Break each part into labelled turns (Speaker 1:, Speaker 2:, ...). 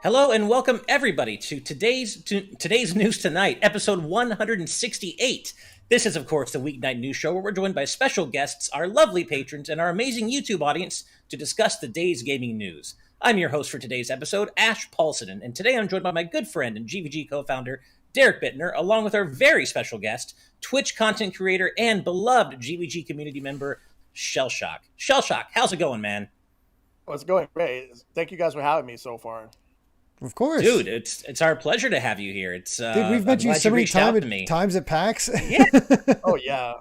Speaker 1: Hello and welcome everybody to today's News Tonight, episode 168. This is, of course, the weeknight news show where we're joined by special guests, our lovely patrons, and our amazing YouTube audience to discuss the day's gaming news. I'm your host for today's episode, Ash Paulson, and today I'm joined by my good friend and GVG co-founder, Derek Bittner, along with our very special guest, Twitch content creator and beloved GVG community member, Shellshock. Shellshock, how's it going, man?
Speaker 2: Oh, it's going great. Thank you guys for having me so far.
Speaker 3: Of course,
Speaker 1: dude. It's our pleasure to have you here.
Speaker 3: Dude, we've met you so many times at PAX.
Speaker 1: Yeah.
Speaker 2: Oh yeah.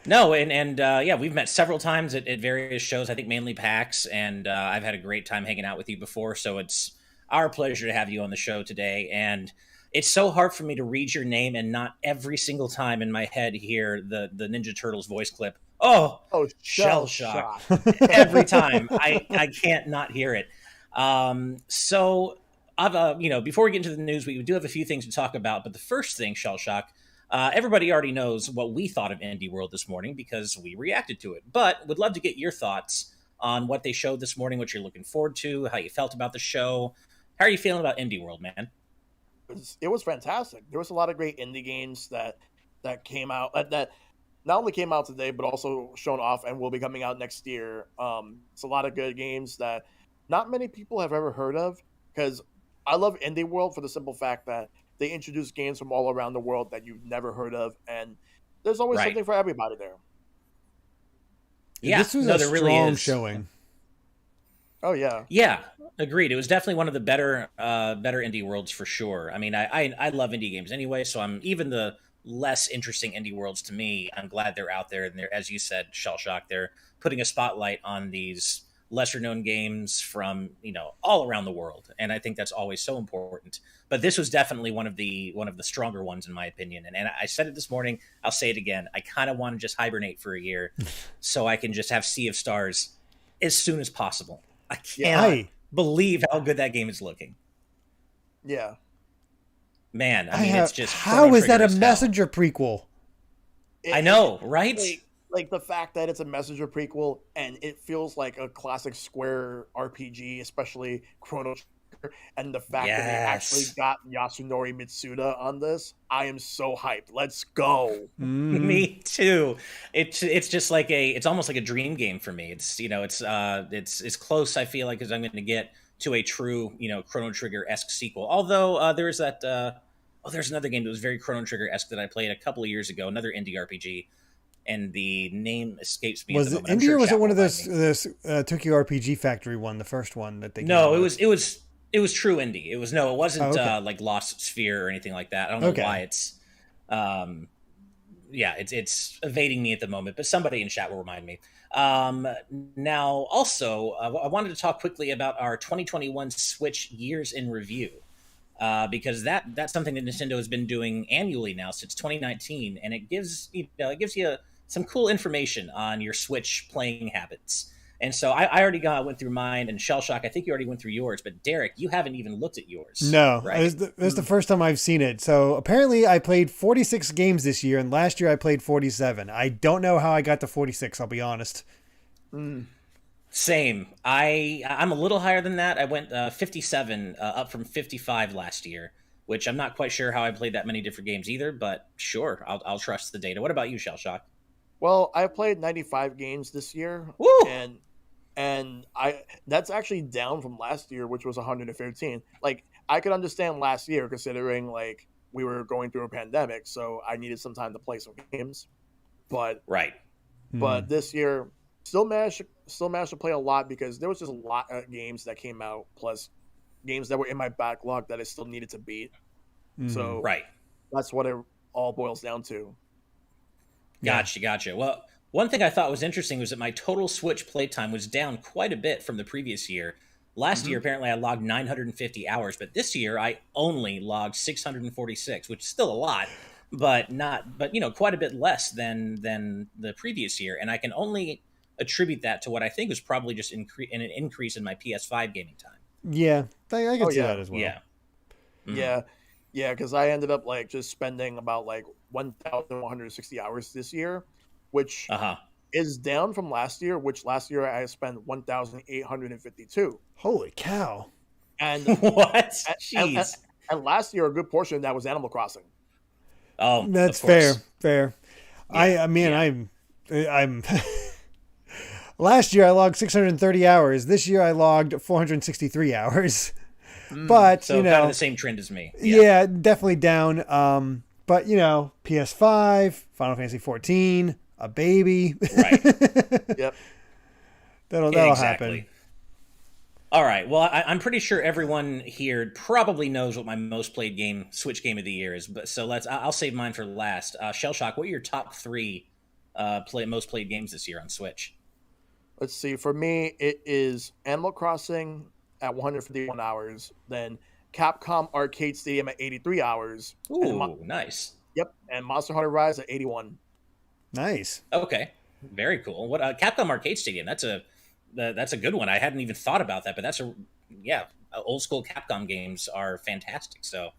Speaker 1: No, and yeah, we've met several times at various shows. I think mainly PAX, and I've had a great time hanging out with you before. So it's our pleasure to have you on the show today. And it's so hard for me to read your name and not every single time in my head hear the Ninja Turtles voice clip. Oh, Shellshock. Every time I can't not hear it. So I've, before we get into the news, we do have a few things to talk about. But the first thing, Shellshock, everybody already knows what we thought of Indie World this morning because we reacted to it. But would love to get your thoughts on what they showed this morning, what you're looking forward to, how you felt about the show. How are you feeling about Indie World, man?
Speaker 2: It was fantastic. There was a lot of great indie games that came out that not only came out today, but also shown off and will be coming out next year. It's a lot of good games that not many people have ever heard of, because I love Indie World for the simple fact that they introduce games from all around the world that you've never heard of, and there's always something for everybody there.
Speaker 3: Yeah, this was a strong showing.
Speaker 2: Oh yeah,
Speaker 1: yeah, agreed. It was definitely one of the better Indie Worlds for sure. I mean, I love indie games anyway, so I'm even the less interesting Indie Worlds to me. I'm glad they're out there, and they're, as you said, Shellshock, they're putting a spotlight on these lesser known games from all around the world, and I think that's always so important. But this was definitely one of the stronger ones in my opinion, and I said it this morning, I'll say it again, I kind of want to just hibernate for a year so I can just have Sea of Stars as soon as possible. I can't believe how good that game is looking.
Speaker 2: Yeah,
Speaker 1: man, I mean, it's just
Speaker 3: how is that a Messenger prequel?
Speaker 1: I know, right?
Speaker 2: Like the fact that it's a Messenger prequel and it feels like a classic Square RPG, especially Chrono Trigger, and the fact that they actually got Yasunori Mitsuda on this, I am so hyped. Let's go.
Speaker 1: Me too. It's just like it's almost like a dream game for me. It's it's as close I feel like as I'm going to get to a true Chrono Trigger-esque sequel. Although there's that there's another game that was very Chrono Trigger-esque that I played a couple of years ago, another indie RPG. And the name escapes me.
Speaker 3: Was it indie or was it one of those Tokyo RPG Factory one, the first one that they?
Speaker 1: No, it was true indie. It wasn't like Lost Sphere or anything like that. I don't know why it's, it's evading me at the moment. But somebody in chat will remind me. Now, also, I wanted to talk quickly about our 2021 Switch years in review. Because that's something that Nintendo has been doing annually now since 2019, and it gives you some cool information on your Switch playing habits. And so I already went through mine, and Shellshock, I think you already went through yours, but Derek, you haven't even looked at yours.
Speaker 3: No,
Speaker 1: right?
Speaker 3: This is the first time I've seen it. So apparently I played 46 games this year, and last year I played 47. I don't know how I got to 46, I'll be honest.
Speaker 1: Same. I'm a little higher than that. I went 57, up from 55 last year, which I'm not quite sure how I played that many different games either, but sure, I'll trust the data. What about you, Shellshock?
Speaker 2: Well, I played 95 games this year.
Speaker 1: Woo!
Speaker 2: And that's actually down from last year, which was 115. Like, I could understand last year considering like we were going through a pandemic, so I needed some time to play some games. But this year still managed to play a lot because there was just a lot of games that came out, plus games that were in my backlog that I still needed to beat. So that's what it all boils down to.
Speaker 1: Gotcha. Well, one thing I thought was interesting was that my total Switch playtime was down quite a bit from the previous year. Last year, apparently, I logged 950 hours, but this year I only logged 646, which is still a lot, but quite a bit less than the previous year. And I can only attribute that to what I think was probably just an increase in my PS5 gaming time.
Speaker 3: Yeah, I can see that as well.
Speaker 1: Yeah.
Speaker 2: Yeah, because I ended up like just spending about like 1,160 hours this year, which is down from last year, which last year I spent 1,852.
Speaker 3: Holy cow.
Speaker 2: And
Speaker 1: What?
Speaker 2: and, and,
Speaker 1: Jeez.
Speaker 2: and last year, a good portion of that was Animal Crossing.
Speaker 1: Oh,
Speaker 3: That's
Speaker 1: of course.
Speaker 3: fair.
Speaker 1: Yeah,
Speaker 3: I mean,
Speaker 1: yeah.
Speaker 3: I'm. Last year I logged 630 hours. This year I logged 463 hours. But
Speaker 1: So kind of the same trend as me. Yeah.
Speaker 3: yeah, definitely down. But PS5, Final Fantasy 14, a baby.
Speaker 1: Right.
Speaker 2: Yep.
Speaker 3: that'll happen.
Speaker 1: All right. Well, I'm pretty sure everyone here probably knows what my most played game, Switch game of the year is. But so I'll save mine for last. Shellshock, what are your top three most played games this year on Switch?
Speaker 2: Let's see. For me, it is Animal Crossing at 151 hours, then Capcom Arcade Stadium at 83 hours.
Speaker 1: Ooh, nice.
Speaker 2: Yep, and Monster Hunter Rise at 81.
Speaker 3: Nice.
Speaker 1: Okay, very cool. What Capcom Arcade Stadium? That's a good one. I hadn't even thought about that, but old school Capcom games are fantastic. So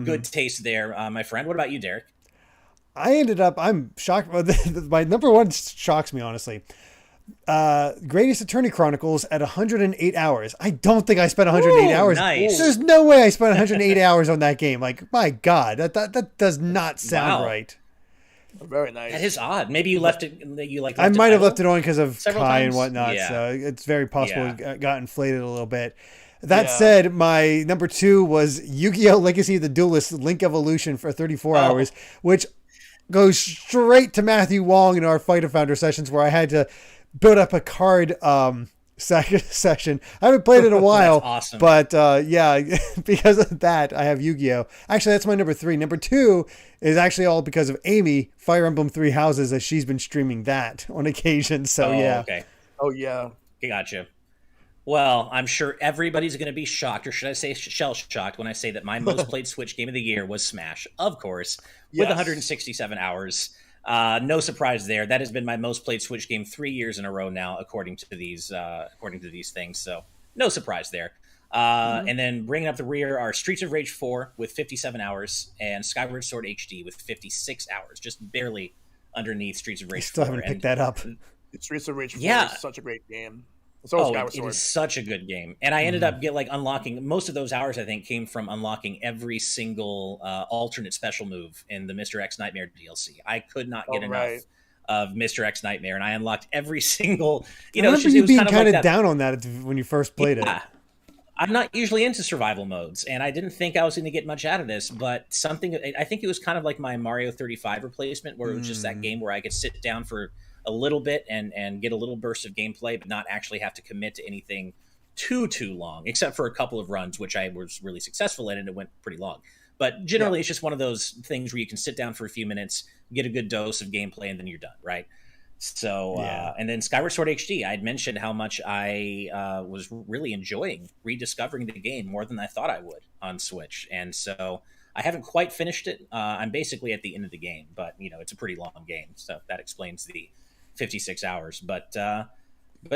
Speaker 1: good taste there, my friend. What about you, Derek?
Speaker 3: I'm shocked. My number one shocks me, honestly. Greatest Attorney Chronicles at 108 hours. I don't think I spent 108 hours.
Speaker 1: Nice.
Speaker 3: There's no way I spent 108 hours on that game. Like, my God, that does not sound right.
Speaker 2: Very nice.
Speaker 1: That is odd. Maybe you left it.
Speaker 3: I might have left it on because of Kai and
Speaker 1: times?
Speaker 3: whatnot.
Speaker 1: Yeah.
Speaker 3: So it's very possible it got inflated a little bit. That said, my number two was Yu-Gi-Oh! Legacy of the Duelist Link Evolution for 34 hours, which goes straight to Matthew Wong in our Fighter Founder sessions where I had to build up a card session. I haven't played it in a while.
Speaker 1: That's awesome.
Speaker 3: But because of that, I have Yu-Gi-Oh! Actually, that's my number three. Number two is actually all because of Amy, Fire Emblem Three Houses, as she's been streaming that on occasion. So
Speaker 1: Okay.
Speaker 2: Oh yeah.
Speaker 1: Gotcha. Well, I'm sure everybody's going to be shocked, or should I say shell-shocked, when I say that my most played Switch game of the year was Smash, of course, with 167 hours. No surprise there. That has been my most played Switch game 3 years in a row now, according to these things. So no surprise there. And then bringing up the rear are Streets of Rage 4 with 57 hours and Skyward Sword HD with 56 hours, just barely underneath Streets of Rage 4.
Speaker 3: I still haven't picked that up.
Speaker 2: Streets of Rage 4 is such a great game.
Speaker 1: So it is such a good game. And I ended up unlocking most of those hours. I think came from unlocking every single alternate special move in the Mr. X Nightmare DLC. I could not get enough of Mr. X Nightmare, and I unlocked every single.
Speaker 3: I remember you being kind of down on that when you first played it.
Speaker 1: I'm not usually into survival modes, and I didn't think I was going to get much out of this. But I think it was kind of like my Mario 35 replacement, where it was just that game where I could sit down for a little bit and get a little burst of gameplay, but not actually have to commit to anything too long, except for a couple of runs, which I was really successful in, and it went pretty long. But generally, it's just one of those things where you can sit down for a few minutes, get a good dose of gameplay, and then you're done, right? So, and then Skyward Sword HD, I'd mentioned how much I was really enjoying rediscovering the game more than I thought I would on Switch. And so I haven't quite finished it. I'm basically at the end of the game, but it's a pretty long game. So that explains the 56 hours. But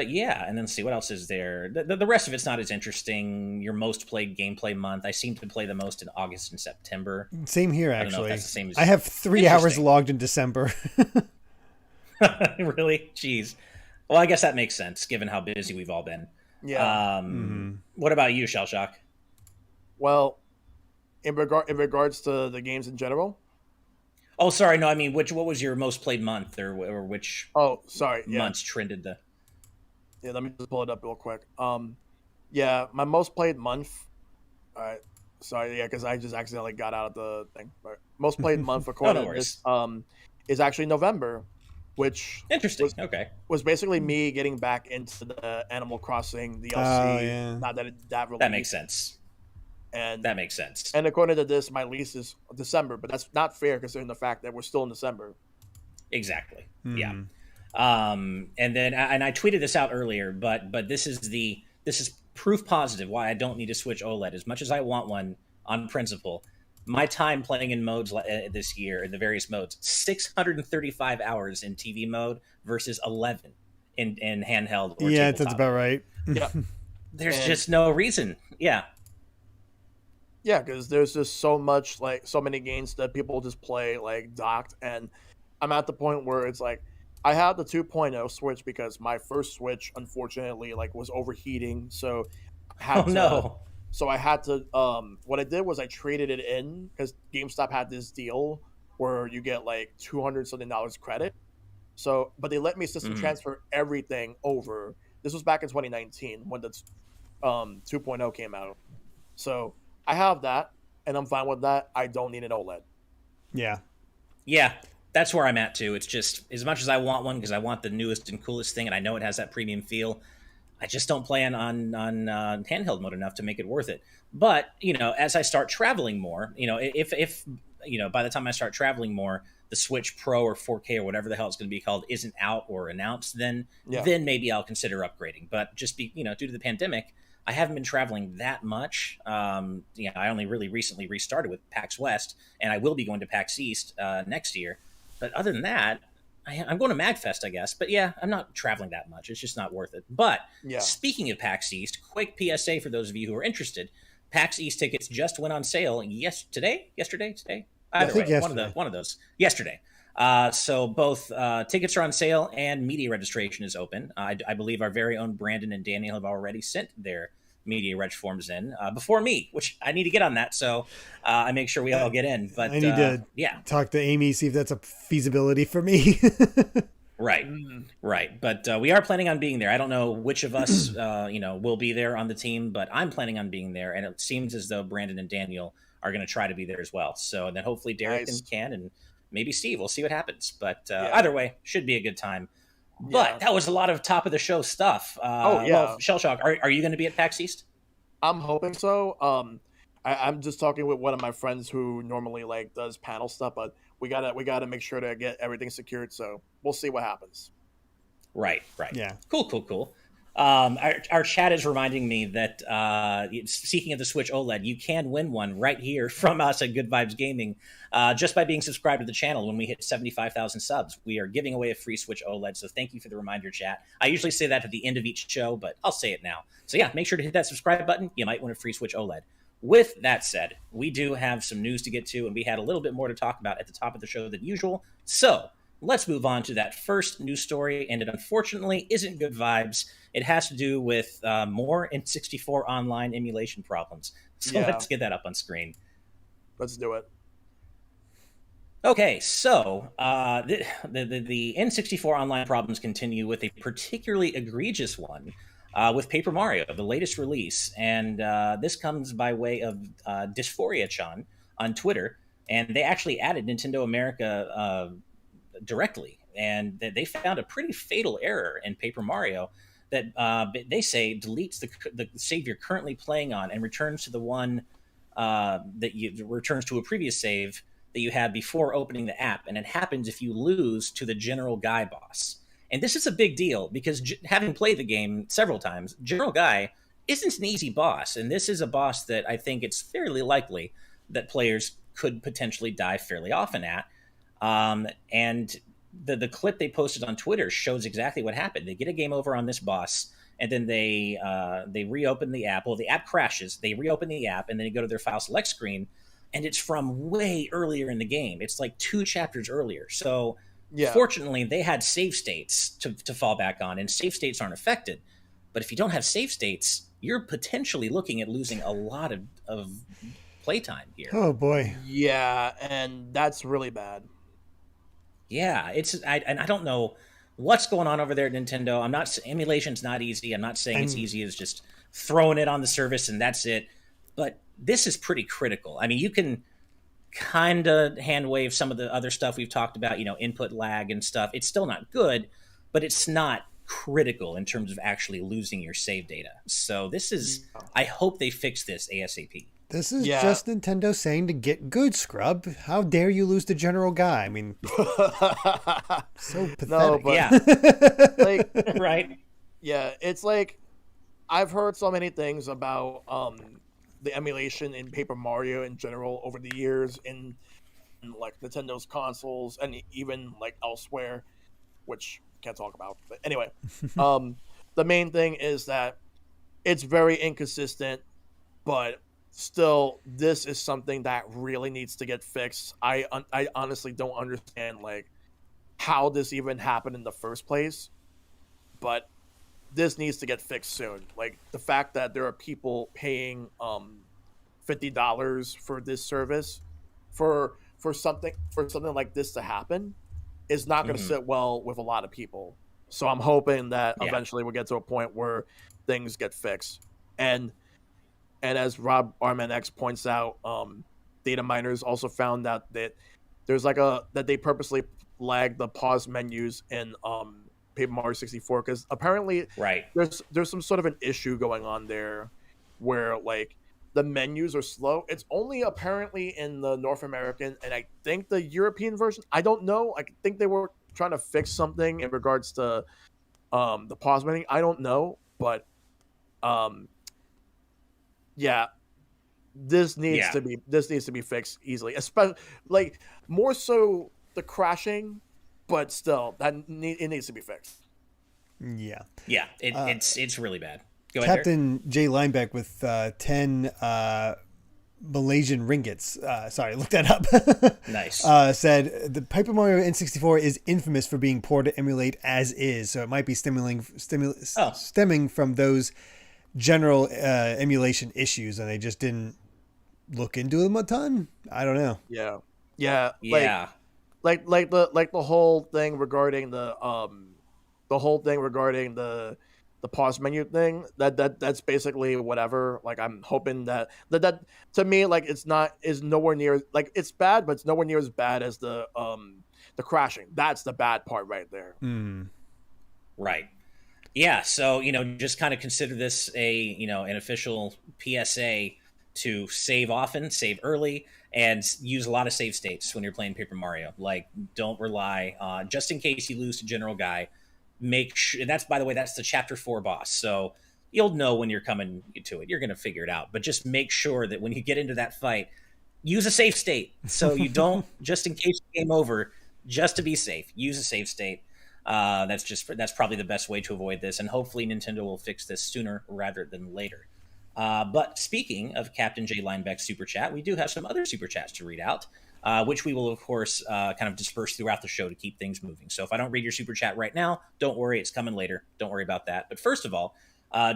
Speaker 1: yeah, and then see what else is there. The rest of it's not as interesting. Your most played gameplay month. I seem to play the most in August and September.
Speaker 3: Same here, actually.
Speaker 1: That's the same as...
Speaker 3: I have 3 hours logged in December.
Speaker 1: Really? Jeez. Well, I guess that makes sense, given how busy we've all been.
Speaker 2: Yeah.
Speaker 1: What about you, Shellshock?
Speaker 2: Well, in regards to the games in general.
Speaker 1: Oh, sorry. No, I mean, what was your most played month, or which?
Speaker 2: Oh, sorry.
Speaker 1: Months trended the.
Speaker 2: Yeah, let me just pull it up real quick. Yeah, my most played month. All right. Sorry, because I just accidentally got out of the thing. Right. Most played month according to this is actually November, which
Speaker 1: interesting.
Speaker 2: Was basically me getting back into the Animal Crossing DLC.
Speaker 3: Oh, yeah.
Speaker 2: Not that
Speaker 1: that makes sense.
Speaker 2: And
Speaker 1: that makes sense.
Speaker 2: And according to this, my lease is December, but that's not fair considering the fact that we're still in December.
Speaker 1: Exactly. Yeah. And then I tweeted this out earlier, but this is proof positive why I don't need to switch OLED as much as I want one on principle. My time playing in modes this year in the various modes, 635 hours in TV mode versus 11 in handheld or tabletop.
Speaker 3: That's about right.
Speaker 2: Yeah.
Speaker 1: There's just no reason. Yeah.
Speaker 2: Yeah, because there's just so many games that people just play docked, and I'm at the point where it's like I had the 2.0 Switch because my first Switch unfortunately was overheating, so I So I had to what I did was I traded it in because GameStop had this deal where you get like $200 something credit. So, but they let me system transfer everything over. This was back in 2019 when the 2.0 came out. So I have that, and I'm fine with that. I don't need an OLED.
Speaker 3: Yeah.
Speaker 1: Yeah, that's where I'm at too. It's just as much as I want one because I want the newest and coolest thing, and I know it has that premium feel. I just don't plan on handheld mode enough to make it worth it. But as I start traveling more, if by the time I start traveling more, the Switch Pro or 4K or whatever the hell it's going to be called isn't out or announced, then maybe I'll consider upgrading. But just due to the pandemic, I haven't been traveling that much. I only really recently restarted with PAX West, and I will be going to PAX East next year. But other than that, I'm going to MagFest, I guess. But yeah, I'm not traveling that much. It's just not worth it. But speaking of PAX East, quick PSA for those of you who are interested. PAX East tickets just went on sale yesterday. Either way,
Speaker 3: yesterday.
Speaker 1: One of those. Yesterday. So both tickets are on sale and media registration is open. I believe our very own Brandon and Daniel have already sent their media reg forms in before me, which I need to get on that. So I make sure we all get in. But
Speaker 3: I need to talk to Amy, see if that's a feasibility for me.
Speaker 1: Right. But we are planning on being there. I don't know which of us, will be there on the team, but I'm planning on being there. And it seems as though Brandon and Daniel are going to try to be there as well. So then hopefully Derek can, and maybe Steve. We'll see what happens. But either way, should be a good time. But that was a lot of top of the show stuff. Well, Shellshock, are you going to be at PAX East?
Speaker 2: I'm hoping so. I'm just talking with one of my friends who normally does panel stuff, but we gotta make sure to get everything secured. So we'll see what happens.
Speaker 1: Right.
Speaker 3: Yeah.
Speaker 1: Cool. Our chat is reminding me that speaking of the Switch OLED, you can win one right here from us at Good Vibes Gaming just by being subscribed to the channel. When we hit 75,000 subs, we are giving away a free Switch OLED. So thank you for the reminder, chat. I usually say that at the end of each show, but I'll say it now. So yeah, make sure to hit that subscribe button. You might win a free Switch OLED. With that said, we do have some news to get to, and we had a little bit more to talk about at the top of the show than usual. So let's move on to that first news story, and it unfortunately isn't good vibes. It has to do with more N64 online emulation problems. So let's get that up on screen.
Speaker 2: Let's do it.
Speaker 1: Okay, so the N64 online problems continue with a particularly egregious one with Paper Mario, the latest release. And this comes by way of Dysphoria-chan on Twitter. And they actually added Nintendo America directly. And they found a pretty fatal error in Paper Mario that they say deletes the save you're currently playing on and returns to the one returns to a previous save that you had before opening the app. And it happens if you lose to the General Guy boss. And this is a big deal because having played the game several times, General Guy isn't an easy boss. And this is a boss that I think it's fairly likely that players could potentially die fairly often at. And the clip they posted on Twitter shows exactly what happened. They get a game over on this boss, and then they reopen the app. Well, the app crashes. They reopen the app, and then they go to their file select screen, and it's from way earlier in the game. It's like 2 chapters earlier. So fortunately, they had save states to fall back on, and save states aren't affected. But if you don't have save states, you're potentially looking at losing a lot of playtime here.
Speaker 3: Oh, boy.
Speaker 2: Yeah, and that's really bad.
Speaker 1: Yeah, I don't know what's going on over there at Nintendo. Emulation's not easy. I'm not saying it's easy as just throwing it on the service and that's it. But this is pretty critical. I mean, you can kind of hand wave some of the other stuff we've talked about, input lag and stuff. It's still not good, but it's not critical in terms of actually losing your save data. So I hope they fix this ASAP.
Speaker 3: This is just Nintendo saying to get good, scrub. How dare you lose to General Guy? I mean, so pathetic.
Speaker 2: No, but
Speaker 1: right?
Speaker 2: Yeah, it's like I've heard so many things about the emulation in Paper Mario in general over the years in like Nintendo's consoles and even like elsewhere, which can't talk about. But anyway, the main thing is that it's very inconsistent, but still, this is something that really needs to get fixed. I honestly don't understand like how this even happened in the first place, but this needs to get fixed soon. Like the fact that there are people paying $50 for this service for something like this to happen is not going to sit well with a lot of people. So I'm hoping that eventually we'll get to a point where things get fixed. And as Rob Arman points out, data miners also found out that there's like that they purposely lag the pause menus in Paper Mario 64 because apparently there's some sort of an issue going on there where like the menus are slow. It's only apparently in the North American and I think the European version. I don't know. I think they were trying to fix something in regards to the pause menu. I don't know, but yeah, this needs to be fixed easily, especially like more so the crashing, but still it needs to be fixed.
Speaker 1: It's really bad. Go
Speaker 3: Captain Jay Linebeck with 10 Malaysian ringgits. Sorry, look that up.
Speaker 1: Nice.
Speaker 3: Said the Paper Mario N64 is infamous for being poor to emulate as is, so it might be stemming from those general emulation issues, and they just didn't look into them a ton. I don't know.
Speaker 2: Like the whole thing regarding the pause menu thing. That's basically whatever. Like I'm hoping that to me like is nowhere near like it's bad, but it's nowhere near as bad as the crashing. That's the bad part right there.
Speaker 1: Right. Yeah, so, just kind of consider this an official PSA to save often, save early, and use a lot of save states when you're playing Paper Mario. Like, don't rely on, just in case you lose to General Guy, make sure, that's, by the way, that's the Chapter 4 boss, so you'll know when you're coming to it. You're going to figure it out, but just make sure that when you get into that fight, use a save state, so you don't, just in case you game over, just to be safe, use a save state. That's probably the best way to avoid this, and hopefully Nintendo will fix this sooner rather than later. But speaking of Captain J Linebeck super chat, we do have some other super chats to read out, which we will of course kind of disperse throughout the show to keep things moving. So if I don't read your super chat right now, don't worry, it's coming later. Don't worry about that. But first of all,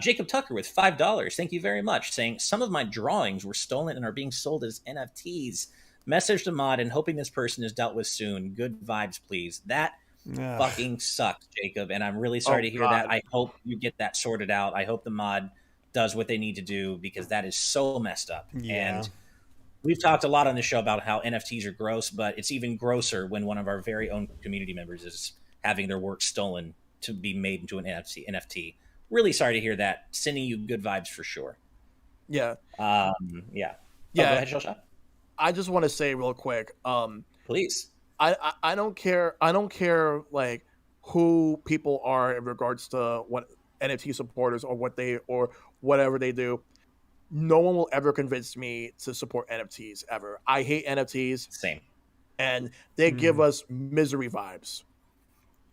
Speaker 1: Jacob Tucker with $5, thank you very much, saying some of my drawings were stolen and are being sold as NFTs. Message to mod and hoping this person is dealt with soon. Good vibes, please. That fucking sucks, Jacob, and I'm really sorry to hear that. I hope you get that sorted out. I hope the mod does what they need to do because that is so messed up. And we've talked a lot on the show about how NFTs are gross, but it's even grosser when one of our very own community members is having their work stolen to be made into an NFT. Really sorry to hear that. Sending you good vibes for sure.
Speaker 2: Yeah.
Speaker 1: Go ahead, Shellshock.
Speaker 2: I just want to say real quick.
Speaker 1: Please.
Speaker 2: I don't care like who people are in regards to what NFT supporters or whatever they do. No one will ever convince me to support NFTs ever. I hate NFTs.
Speaker 1: Same.
Speaker 2: And they give us misery vibes.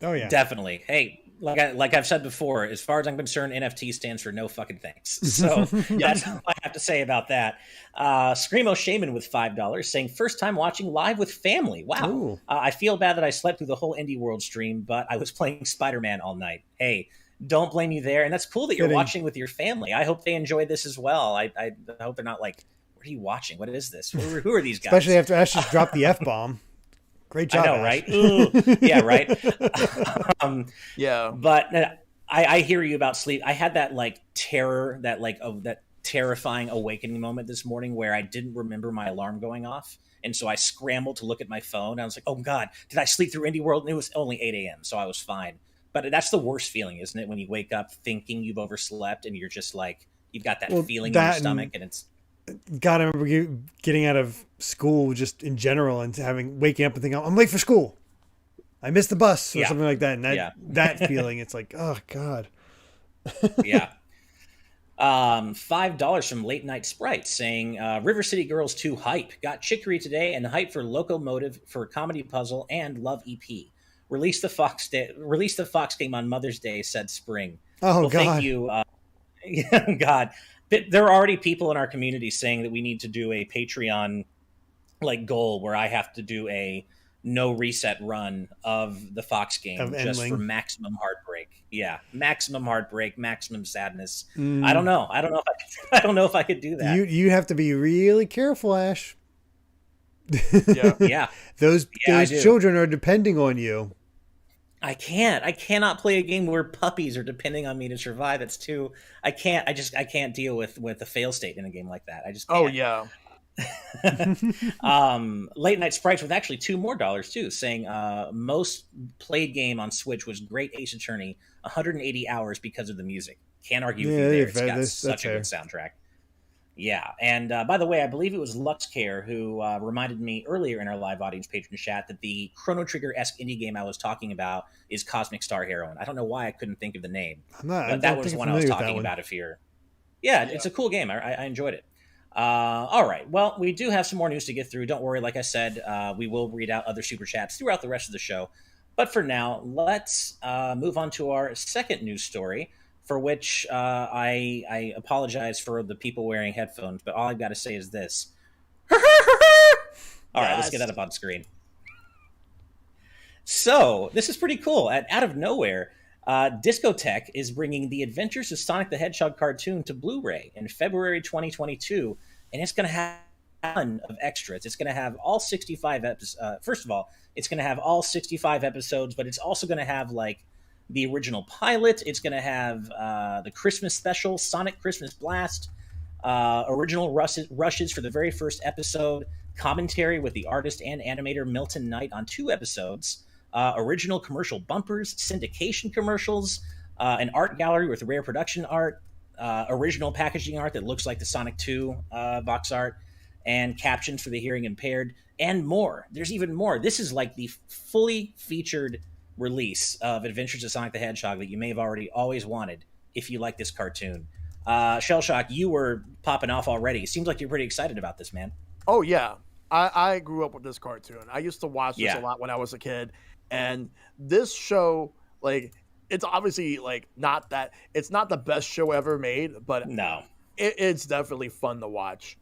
Speaker 3: Oh yeah.
Speaker 1: Definitely. Hey, like I've said before, as far as I'm concerned, NFT stands for no fucking thanks. So that's all I have to say about that. Screamo Shaman with $5 saying, first time watching live with family. Wow. I feel bad that I slept through the whole Indie World stream, but I was playing Spider-Man all night. Hey, don't blame you there. And that's cool that you're watching with your family. I hope they enjoyed this as well. I hope they're not like, what are you watching? What is this? Who are these guys?
Speaker 3: Especially after Ash just dropped the F-bomb. Great job,
Speaker 1: I know,
Speaker 3: Ash.
Speaker 1: right? Yeah, right.
Speaker 2: Yeah.
Speaker 1: But I hear you about sleep. I had that like terror, that terrifying awakening moment this morning where I didn't remember my alarm going off. And so I scrambled to look at my phone. I was like, oh God, did I sleep through Indie World? And it was only 8 a.m., so I was fine. But that's the worst feeling, isn't it? When you wake up thinking you've overslept and you're just like, you've got that feeling in your stomach and it's...
Speaker 3: God, I remember getting out of school just in general and waking up and thinking, I'm late for school. I missed the bus or something like that. And that feeling, it's like, oh God.
Speaker 1: Yeah. $5 from Late Night Sprite saying, River City Girls 2 hype. Got Chicory today and hype for Locomotive for Comedy Puzzle and Love EP. Release the Fox game on Mother's Day, said Spring.
Speaker 3: Oh,
Speaker 1: well,
Speaker 3: God.
Speaker 1: Thank you. God. There are already people in our community saying that we need to do a Patreon like goal where I have to do a no reset run of the Fox game
Speaker 3: Of
Speaker 1: just for
Speaker 3: Endling.
Speaker 1: maximum heartbreak. Yeah, maximum heartbreak, maximum sadness. I
Speaker 3: Mm.
Speaker 1: don't know. I don't know if I don't know if I could do that.
Speaker 3: You have to be really careful, Ash.
Speaker 2: Yeah.
Speaker 1: Yeah,
Speaker 3: those
Speaker 1: yeah, I
Speaker 3: those
Speaker 1: do.
Speaker 3: children are depending on you.
Speaker 1: I can't. I cannot play a game where puppies are depending on me to survive. It's too. I can't. I can't deal with a fail state in a game like that. I just
Speaker 2: Oh
Speaker 1: can't.
Speaker 2: yeah.
Speaker 1: Late Night Sprites with actually $2 more too, saying most played game on Switch was Great Ace Attorney, 180 hours because of the music. Can't argue with you there. It's got
Speaker 3: That's
Speaker 1: such a good
Speaker 3: fair.
Speaker 1: soundtrack. Yeah, and by the way, I believe it was LuxCare who reminded me earlier in our live audience patron chat that the Chrono Trigger-esque indie game I was talking about is Cosmic Star Heroine. I don't know why I couldn't think of the name,
Speaker 3: I
Speaker 1: but that
Speaker 3: don't
Speaker 1: was
Speaker 3: think
Speaker 1: the
Speaker 3: I'm
Speaker 1: one I was
Speaker 3: familiar with that
Speaker 1: talking
Speaker 3: one.
Speaker 1: about. If you're, yeah,
Speaker 2: Yeah.
Speaker 1: it's a cool game. I enjoyed it. All right. Well, we do have some more news to get through. Don't worry. Like I said, we will read out other super chats throughout the rest of the show. But for now, let's move on to our second news story, for which I apologize for the people wearing headphones, but all I've got to say is this. All right, let's get that up on screen. So, this is pretty cool. Out of nowhere, Discotek is bringing the Adventures of Sonic the Hedgehog cartoon to Blu-ray in February 2022, and it's going to have a ton of extras. It's going to have all 65 episodes. First of all, it's going to have all 65 episodes, but it's also going to have like the original pilot. It's going to have the Christmas special, Sonic Christmas Blast, original rushes for the very first episode, commentary with the artist and animator Milton Knight on 2 episodes, original commercial bumpers, syndication commercials, an art gallery with rare production art, original packaging art that looks like the Sonic 2 box art, and captions for the hearing impaired, and more. There's even more. This is like the fully featured release of Adventures of Sonic the Hedgehog that you may have already always wanted if you like this cartoon. Shellshock, you were popping off already. Seems like you're pretty excited about this, man.
Speaker 2: Oh yeah. I grew up with this cartoon. I used to watch this
Speaker 1: Yeah.
Speaker 2: a lot when I was a kid, and this show, like, it's obviously like it's not the best show ever made, but
Speaker 1: No.
Speaker 2: it's definitely fun to watch.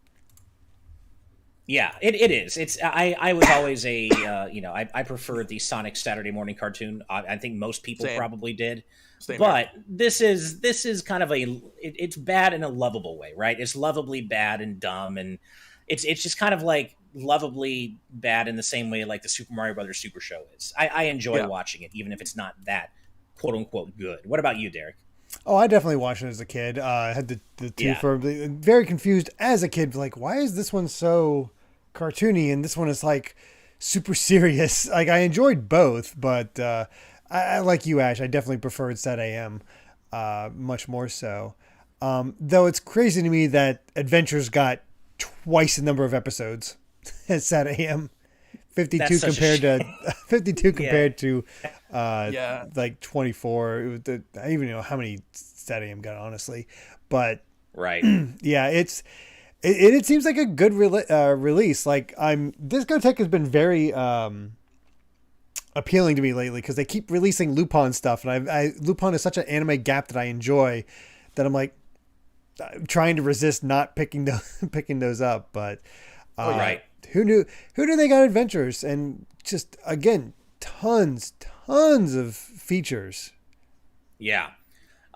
Speaker 1: Yeah, it is. I was always a I preferred the Sonic Saturday morning cartoon. I think most people
Speaker 2: Same.
Speaker 1: probably did.
Speaker 2: Same
Speaker 1: But this is kind of it's bad in a lovable way, right? It's lovably bad and dumb, and it's just kind of like lovably bad in the same way like the Super Mario Brothers Super Show is. I enjoy watching it, even if it's not that quote unquote good. What about you, Derek?
Speaker 3: Oh, I definitely watched it as a kid. I had the two
Speaker 1: Yeah.
Speaker 3: for very confused as a kid. Like, why is this one so cartoony and this one is like super serious? Like, I enjoyed both, but I like you, Ash. I definitely preferred Set AM much more so. Though it's crazy to me that Adventures got twice the number of episodes as Set AM. 52
Speaker 1: That's such a
Speaker 3: compared to 52 compared to
Speaker 2: Yeah.
Speaker 3: like 24. It was I don't even know how many Set AM got, honestly, but
Speaker 1: Right.
Speaker 3: yeah, it seems like a good release. Like, Discotek has been very appealing to me lately because they keep releasing Lupin stuff, and Lupin is such an anime gap that I enjoy that I'm like trying to resist not picking those up. But
Speaker 1: Right.
Speaker 3: who knew they got Adventures, and just again tons of features.
Speaker 1: Yeah.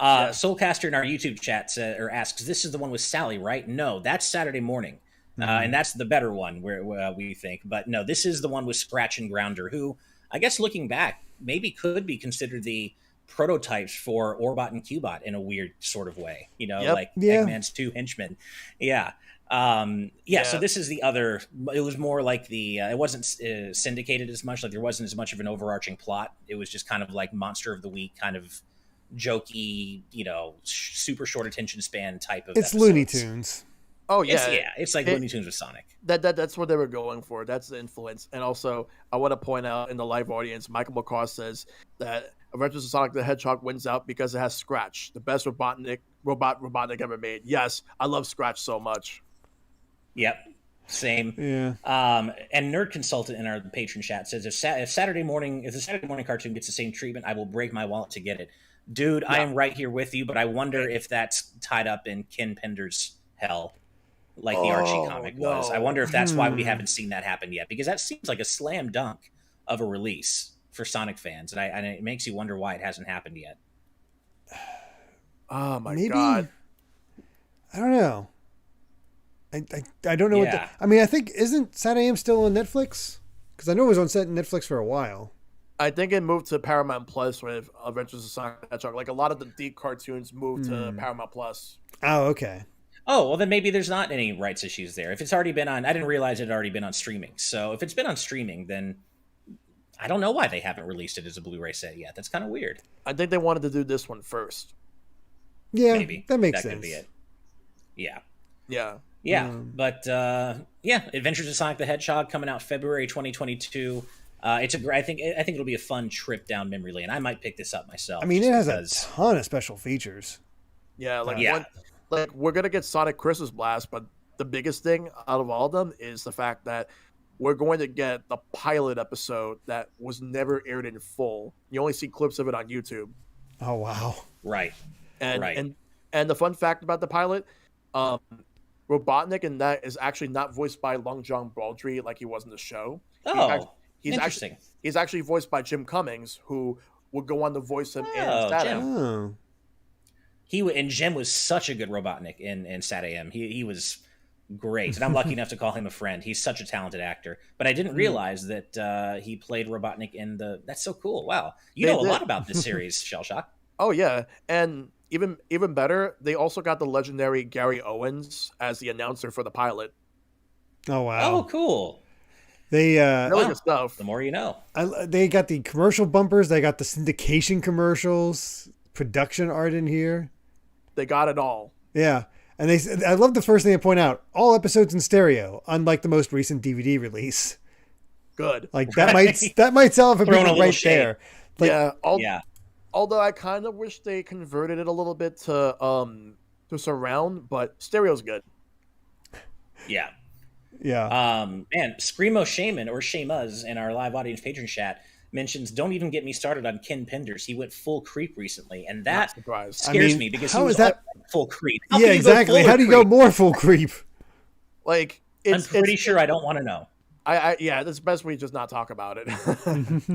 Speaker 1: Soulcaster in our YouTube chat asks, "This is the one with Sally, right?" No, that's Saturday morning, and that's the better one where we think. But no, this is the one with Scratch and Grounder, who I guess looking back maybe could be considered the prototypes for Orbot and Cubot in a weird sort of way. You know, like Eggman's 2 henchmen. Yeah. So this is the other. It was more like it wasn't syndicated as much. Like there wasn't as much of an overarching plot. It was just kind of like Monster of the Week kind of jokey, super short attention span type of.
Speaker 3: It's
Speaker 1: episodes.
Speaker 3: Looney Tunes.
Speaker 2: Oh yeah,
Speaker 1: it's like Looney Tunes with Sonic.
Speaker 2: That's what they were going for. That's the influence. And also, I want to point out in the live audience, Michael McCaw says that Adventures of Sonic the Hedgehog wins out because it has Scratch, the best robot ever made. Yes, I love Scratch so much.
Speaker 1: Yep, same.
Speaker 3: Yeah.
Speaker 1: And Nerd Consultant in our patron chat says if the Saturday morning cartoon gets the same treatment, I will break my wallet to get it. Dude, I am right here with you, but I wonder if that's tied up in Ken Pender's hell, like the Archie comic was. I wonder if that's why we haven't seen that happen yet, because that seems like a slam dunk of a release for Sonic fans, and it makes you wonder why it hasn't happened yet.
Speaker 2: Oh my god!
Speaker 3: I don't know. I don't know what. I mean, I think isn't SatAM still on Netflix? Because I know it was on Netflix for a while.
Speaker 2: I think it moved to Paramount Plus with Adventures of Sonic the Hedgehog. Like a lot of the deep cartoons moved to Paramount Plus.
Speaker 3: Oh, okay.
Speaker 1: Oh, well, then maybe there's not any rights issues there. If it's already been on, I didn't realize it had already been on streaming. So if it's been on streaming, then I don't know why they haven't released it as a Blu-ray set yet. That's kind of weird.
Speaker 2: I think they wanted to do this one first.
Speaker 3: Yeah,
Speaker 1: maybe
Speaker 3: that makes sense.
Speaker 1: Could be it. Yeah.
Speaker 2: Yeah.
Speaker 1: Yeah. But yeah, Adventures of Sonic the Hedgehog coming out February 2022. I think it'll be a fun trip down memory lane. I might pick this up myself.
Speaker 3: I mean, it has a ton of special features.
Speaker 2: Yeah, like we're gonna get Sonic Christmas Blast, but the biggest thing out of all of them is the fact that we're going to get the pilot episode that was never aired in full. You only see clips of it on YouTube.
Speaker 3: Oh wow!
Speaker 1: Right,
Speaker 2: and the fun fact about the pilot, Robotnik in that is actually not voiced by Long John Baldry like he was in the show. He's
Speaker 1: interesting.
Speaker 2: He's actually voiced by Jim Cummings, who would go on to voice him in SatAM.
Speaker 1: And Jim was such a good Robotnik in SatAM. He was great, and I'm lucky enough to call him a friend. He's such a talented actor. But I didn't realize that he played Robotnik in the. That's so cool! Wow, you know a lot about this series, Shellshock.
Speaker 2: Oh yeah, and even better, they also got the legendary Gary Owens as the announcer for the pilot.
Speaker 3: Oh wow!
Speaker 1: Oh cool.
Speaker 2: They really good stuff.
Speaker 1: The more you know.
Speaker 3: They got the commercial bumpers. They got the syndication commercials, production art in here.
Speaker 2: They got it all.
Speaker 3: Yeah, and I love the first thing they point out: all episodes in stereo, unlike the most recent DVD release.
Speaker 2: Good.
Speaker 3: Like that might sell it for people right there. Like,
Speaker 2: Although I kind of wish they converted it a little bit to surround, but stereo's good.
Speaker 1: Yeah.
Speaker 3: Yeah.
Speaker 1: Man, Screamo Shaman or Shamas in our live audience patron chat mentions, don't even get me started on Ken Penders. He went full creep recently, and that scares me because he was full creep.
Speaker 3: Yeah, exactly. How do you go more full creep?
Speaker 2: Like,
Speaker 1: I'm pretty sure I don't want to know.
Speaker 2: Yeah, that's best we just not talk about it.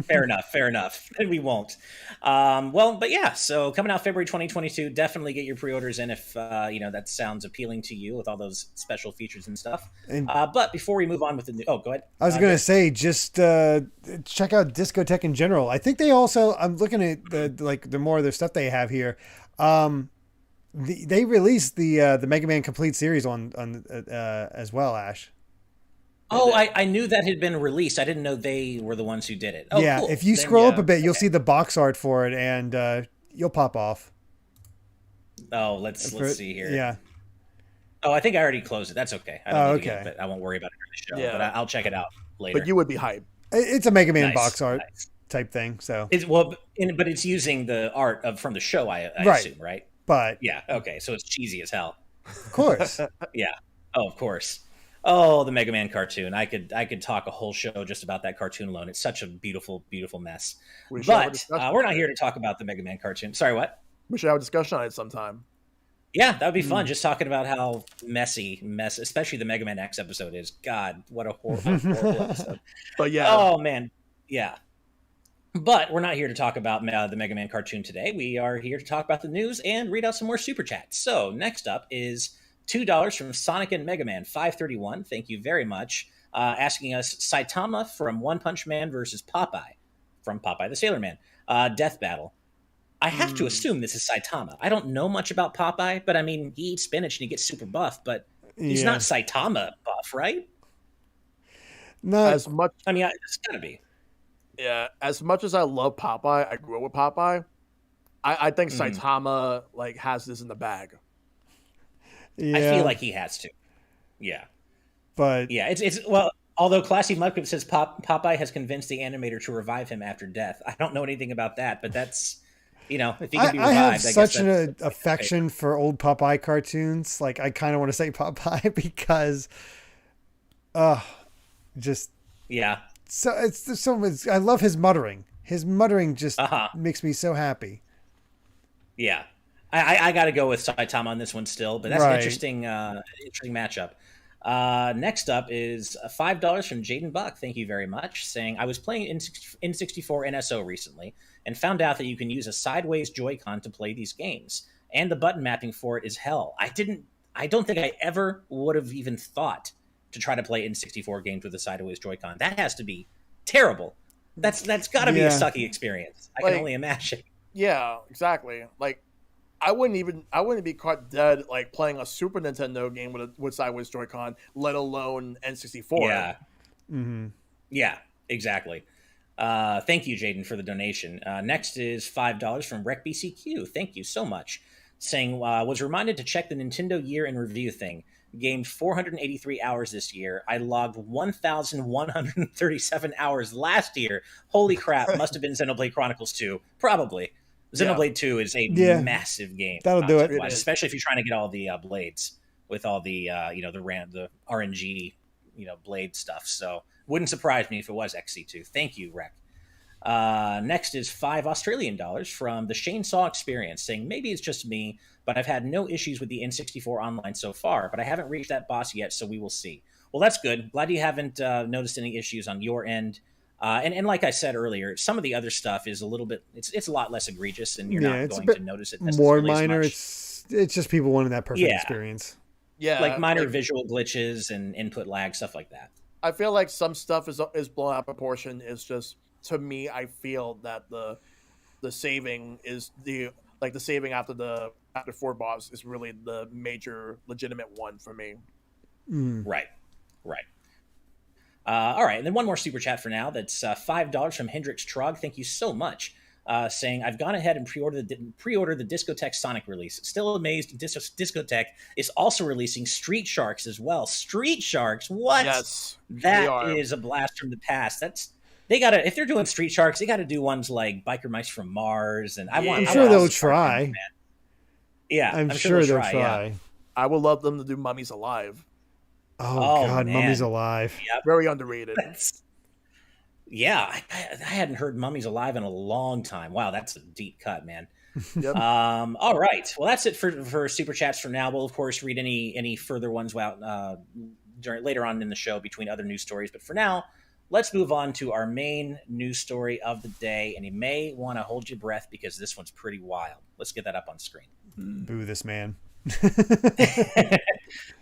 Speaker 1: Fair enough. And we won't. But yeah, so coming out February 2022, definitely get your pre-orders in if, that sounds appealing to you with all those special features and stuff. But before we move on with the go ahead.
Speaker 3: I was going to say, just check out Discotek in general. I think they also, I'm looking at the more of their stuff they have here. They released the Mega Man Complete series on as well, Ash.
Speaker 1: Oh, I knew that had been released. I didn't know they were the ones who did it. Oh,
Speaker 3: yeah,
Speaker 1: cool.
Speaker 3: If you scroll up a bit, you'll see the box art for it, and you'll pop off.
Speaker 1: Oh, let's see here.
Speaker 3: Yeah.
Speaker 1: Oh, I think I already closed it. That's okay. I don't need to get it, but I won't worry about it in the show. But I'll check it out later.
Speaker 2: But you would be hyped.
Speaker 3: It's a Mega Man box art type thing. So
Speaker 1: but it's using the art from the show. I assume, right?
Speaker 3: But
Speaker 1: yeah, okay. So it's cheesy as hell.
Speaker 3: Of course.
Speaker 1: Yeah. Oh, of course. Oh, the Mega Man cartoon. I could talk a whole show just about that cartoon alone. It's such a beautiful, beautiful mess. But we're not here to talk about the Mega Man cartoon. Sorry, what?
Speaker 2: We should have a discussion on it sometime.
Speaker 1: Yeah, that would be fun. Just talking about how messy, especially the Mega Man X episode is. God, what a horrible episode.
Speaker 2: But yeah.
Speaker 1: Oh, man. Yeah. But we're not here to talk about the Mega Man cartoon today. We are here to talk about the news and read out some more super chats. So next up is $2 from Sonic and Mega Man 531. Thank you very much. Asking us Saitama from One Punch Man versus Popeye from Popeye the Sailor Man. Death battle. I have to assume this is Saitama. I don't know much about Popeye, but I mean, he eats spinach and he gets super buff, but he's not Saitama buff, right?
Speaker 2: Not as much.
Speaker 1: I mean, it's gotta be.
Speaker 2: Yeah, as much as I love Popeye, I grew up with Popeye. I think Saitama has this in the bag.
Speaker 3: Yeah.
Speaker 1: I feel like he has to. Yeah.
Speaker 3: But
Speaker 1: yeah, it's although Classy Mudclip says Popeye has convinced the animator to revive him after death. I don't know anything about that, but that's if he can be revived.
Speaker 3: I have such an affection for old Popeye cartoons. Like I kind of want to say Popeye because just
Speaker 2: yeah.
Speaker 3: So it's so much. I love his muttering. His muttering just makes me so happy.
Speaker 1: Yeah. I got to go with Saitama on this one still, but that's an interesting matchup. Next up is $5 from Jaden Buck. Thank you very much. Saying, I was playing N64 NSO recently and found out that you can use a sideways Joy-Con to play these games, and the button mapping for it is hell. I don't think I ever would have even thought to try to play N64 games with a sideways Joy-Con. That has to be terrible. That's got to be a sucky experience. I can only imagine.
Speaker 2: Yeah, exactly. Like, I wouldn't be caught dead like playing a Super Nintendo game with sideways Joy-Con, let alone N64.
Speaker 1: Yeah. Mm-hmm. Yeah, exactly. Thank you, Jaden, for the donation. Next is $5 from RecBCQ. Thank you so much. Saying, was reminded to check the Nintendo year in review thing. Gamed 483 hours this year. I logged 1,137 hours last year. Holy crap, must have been Xenoblade Chronicles 2. Probably. Xenoblade 2 is a massive game.
Speaker 3: That'll do it.
Speaker 1: Especially if you're trying to get all the blades with all the, the RNG, blade stuff. So wouldn't surprise me if it was XC2. Thank you, Rec. Next is $5 Australian from the Chainsaw Experience, saying, maybe it's just me, but I've had no issues with the N64 online so far, but I haven't reached that boss yet, so we will see. Well, that's good. Glad you haven't noticed any issues on your end. And like I said earlier, some of the other stuff is a little bit, it's a lot less egregious, and you're not going to notice it necessarily
Speaker 3: more minor.
Speaker 1: As much.
Speaker 3: It's just people wanting that perfect experience.
Speaker 2: Yeah,
Speaker 1: like minor visual glitches and input lag, stuff like that.
Speaker 2: I feel like some stuff is blown out of proportion. It's just, to me, I feel that the saving is the saving after 4 boss is really the major legitimate one for me.
Speaker 1: Right. All right, and then one more super chat for now. That's $5 from Hendrix Trog. Thank you so much. Saying, I've gone ahead and pre-ordered the Discotek Sonic release. Still amazed Discotek is also releasing Street Sharks as well. Street Sharks? What?
Speaker 2: Yes,
Speaker 1: that is a blast from the past. They gotta, if they're doing Street Sharks, they gotta do ones like Biker Mice from Mars, and I'm
Speaker 3: sure they'll try.
Speaker 1: Man. Yeah,
Speaker 3: I'm sure they'll try.
Speaker 2: Yeah. I would love them to do Mummies Alive.
Speaker 3: Oh God, man. Mummies Alive.
Speaker 2: Yep. Very underrated.
Speaker 1: I hadn't heard Mummies Alive in a long time. Wow, that's a deep cut, man.
Speaker 2: Yep.
Speaker 1: All right. Well, that's it for super chats for now. We'll of course read any further ones later on in the show between other news stories. But for now, let's move on to our main news story of the day. And you may want to hold your breath because this one's pretty wild. Let's get that up on screen.
Speaker 3: Boo this man.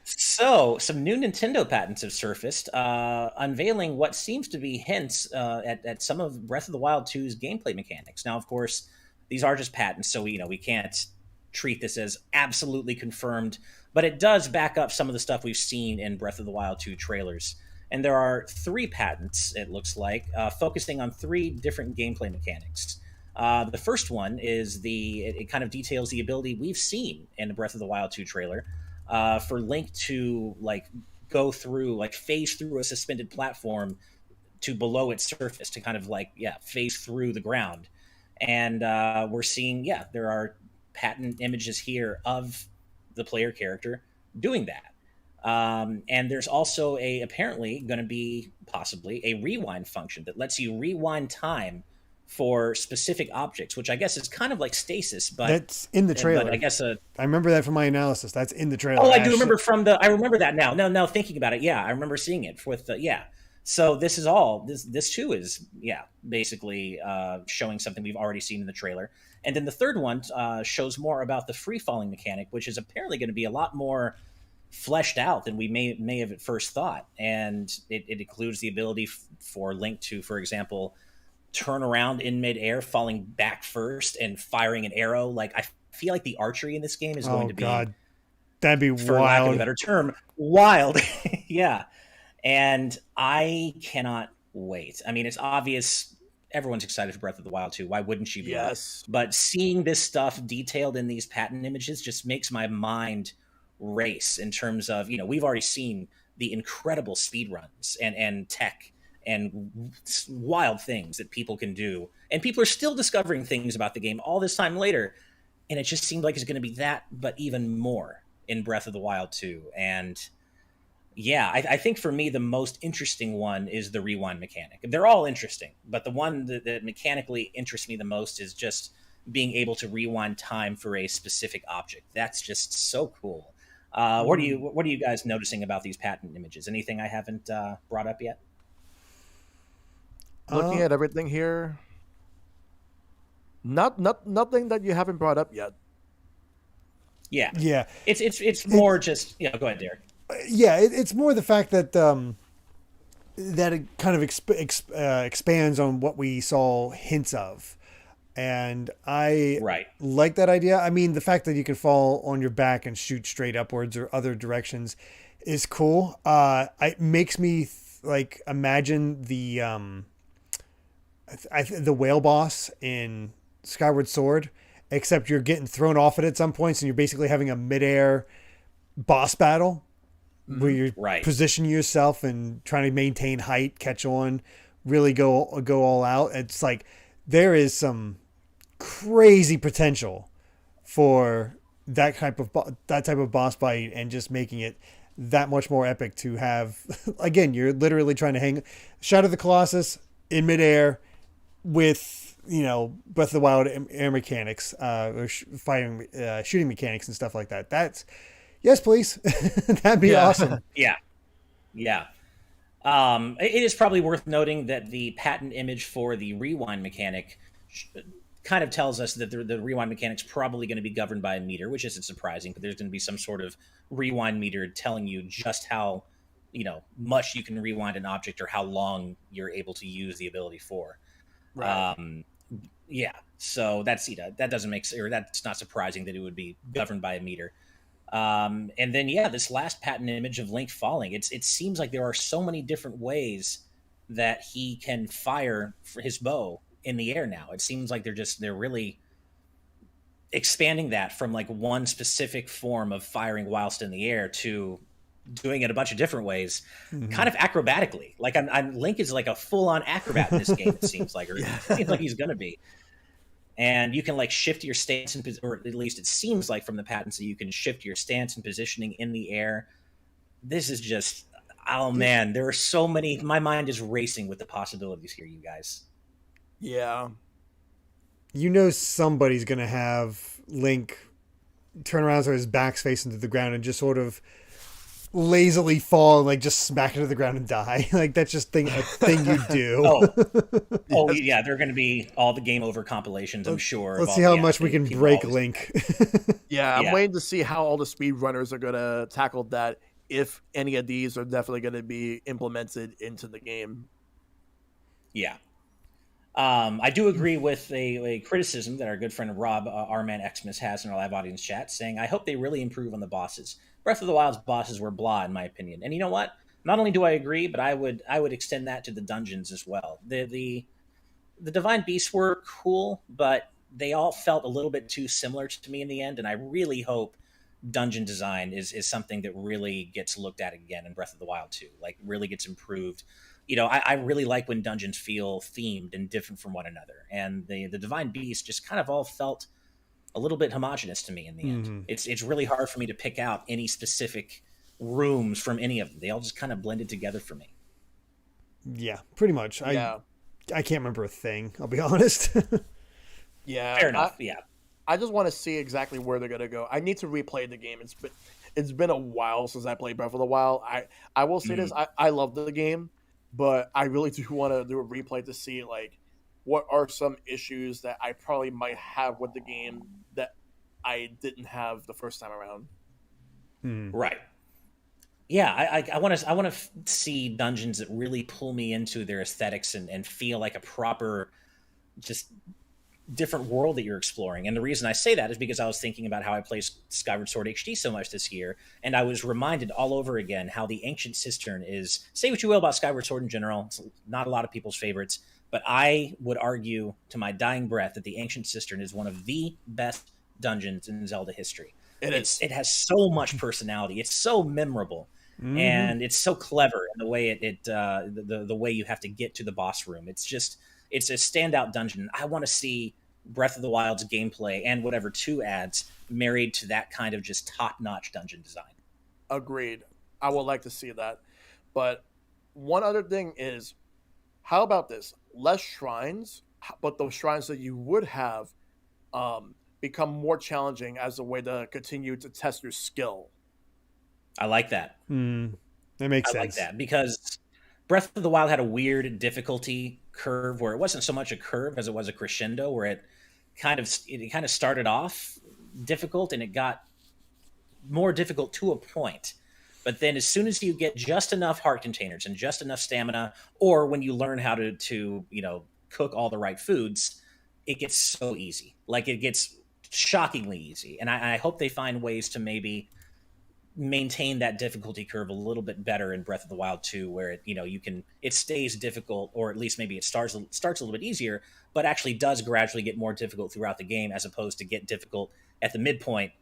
Speaker 1: So, some new Nintendo patents have surfaced, unveiling what seems to be hints at some of Breath of the Wild 2's gameplay mechanics. Now, of course, these are just patents, so we can't treat this as absolutely confirmed, but it does back up some of the stuff we've seen in Breath of the Wild 2 trailers. And there are 3 patents, it looks like, focusing on 3 different gameplay mechanics. The first one is it kind of details the ability we've seen in the Breath of the Wild 2 trailer for Link to phase through a suspended platform to below its surface to kind of phase through the ground. And we're seeing, there are patent images here of the player character doing that. And there's also apparently going to be possibly a rewind function that lets you rewind time for specific objects, which I guess is kind of like stasis, but
Speaker 3: that's in the trailer.
Speaker 1: But I guess
Speaker 3: I remember that from my analysis. That's in the trailer.
Speaker 1: Oh, I do remember I remember that now. No, thinking about it, I remember seeing it with So this is all this too is basically showing something we've already seen in the trailer. And then the third one shows more about the free falling mechanic, which is apparently going to be a lot more fleshed out than we may have at first thought. And it includes the ability for Link to, for example, turn around in midair, falling back first and firing an arrow. Like, I feel like the archery in this game is going to be,
Speaker 3: that'd be
Speaker 1: for
Speaker 3: wild.
Speaker 1: lack of a better term, wild. Yeah. And I cannot wait. I mean, it's obvious everyone's excited for Breath of the Wild 2. Why wouldn't you be?
Speaker 2: Yes.
Speaker 1: But seeing this stuff detailed in these patent images just makes my mind race in terms of, we've already seen the incredible speed runs and tech and wild things that people can do. And people are still discovering things about the game all this time later. And it just seemed like it's going to be that, but even more in Breath of the Wild 2. And I think for me, the most interesting one is the rewind mechanic. They're all interesting, but the one that mechanically interests me the most is just being able to rewind time for a specific object. That's just so cool. What are you guys noticing about these patent images? Anything I haven't brought up yet?
Speaker 2: Looking at everything here, nothing that you haven't brought up yet.
Speaker 1: Yeah,
Speaker 3: Yeah.
Speaker 1: It's more just go ahead, Derek.
Speaker 3: Yeah, it's more the fact that that it kind of expands on what we saw hints of. And I like that idea. I mean, the fact that you can fall on your back and shoot straight upwards or other directions is cool. It makes me imagine the whale boss in Skyward Sword, except you're getting thrown off it at some points and you're basically having a midair boss battle where you're positioning yourself and trying to maintain height, catch on, really go all out. It's like there is some crazy potential for that type of boss fight, and just making it that much more epic to have. Again, you're literally trying to hang Shadow of the Colossus in midair with Breath of the Wild air mechanics, or shooting mechanics and stuff like that. That's yes, please. That'd be awesome.
Speaker 1: Yeah. It is probably worth noting that the patent image for the rewind mechanic kind of tells us that the rewind mechanic's probably going to be governed by a meter, which isn't surprising, but there's going to be some sort of rewind meter telling you just how much you can rewind an object or how long you're able to use the ability for. So that's that doesn't make sense, or that's not surprising that it would be governed by a meter. And then this last patent image of Link falling, it seems like there are so many different ways that he can fire for his bow in the air now. It seems like they're really expanding that from like one specific form of firing whilst in the air to doing it a bunch of different ways, kind of acrobatically. Like Link is like a full-on acrobat in this game, it seems like, or it seems like he's gonna be. And you can like shift your stance, or at least it seems like from the patents that you can shift your stance and positioning in the air. This is just, oh man, there are so many. My mind is racing with the possibilities here, you guys.
Speaker 2: Yeah.
Speaker 3: Somebody's going to have Link turn around so his back's facing to the ground and just sort of lazily fall and like just smack into the ground and die. Like that's just a thing you do.
Speaker 1: Yeah, they're going to be all the game over compilations, I'm sure.
Speaker 3: Let's see how much we can break Link.
Speaker 2: I'm waiting to see how all the speedrunners are going to tackle that, if any of these are definitely going to be implemented into the game.
Speaker 1: Yeah. I do agree with a criticism that our good friend Rob, R-Man Xmas, has in our live audience chat, saying, I hope they really improve on the bosses. Breath of the Wild's bosses were blah, in my opinion. And you know what? Not only do I agree, but I would extend that to the dungeons as well. The Divine Beasts were cool, but they all felt a little bit too similar to me in the end, and I really hope dungeon design is something that really gets looked at again in Breath of the Wild 2, like really gets improved. I really like when dungeons feel themed and different from one another, and the Divine Beasts just kind of all felt a little bit homogenous to me in the end. It's really hard for me to pick out any specific rooms from any of them. They all just kind of blended together for me.
Speaker 3: Yeah, pretty much. I can't remember a thing, I'll be honest.
Speaker 1: Fair enough.
Speaker 2: I just want to see exactly where they're going to go. I need to replay the game. It's been a while since I played Breath of the Wild. I will say this. I love the game, but I really do want to do a replay to see like what are some issues that I probably might have with the game that I didn't have the first time around.
Speaker 1: Right. Yeah, I want to see dungeons that really pull me into their aesthetics and feel like a proper, just different world that you're exploring. And the reason I say that is because I was thinking about how I played Skyward Sword HD so much this year, and I was reminded all over again how the Ancient Cistern is, say what you will about Skyward Sword in general, it's not a lot of people's favorites, but I would argue to my dying breath that the Ancient Cistern is one of the best dungeons in Zelda history. It has so much personality. It's so memorable. And it's so clever in the way the way you have to get to the boss room. It's a standout dungeon. I want to see Breath of the Wild's gameplay and whatever 2 adds married to that kind of just top-notch dungeon design.
Speaker 2: Agreed. I would like to see that. But one other thing is, how about this? Less shrines, but those shrines that you would have become more challenging as a way to continue to test your skill.
Speaker 1: I like that.
Speaker 3: That makes
Speaker 1: I
Speaker 3: sense.
Speaker 1: like that because Breath of the Wild had a weird difficulty curve where it wasn't so much a curve as it was a crescendo, where it kind of started off difficult and it got more difficult to a point. But then as soon as you get just enough heart containers and just enough stamina, or when you learn how to cook all the right foods, it gets so easy. Like it gets shockingly easy. And I hope they find ways to maybe maintain that difficulty curve a little bit better in Breath of the Wild 2, where it stays difficult, or at least maybe it starts a little bit easier, but actually does gradually get more difficult throughout the game, as opposed to get difficult at the midpoint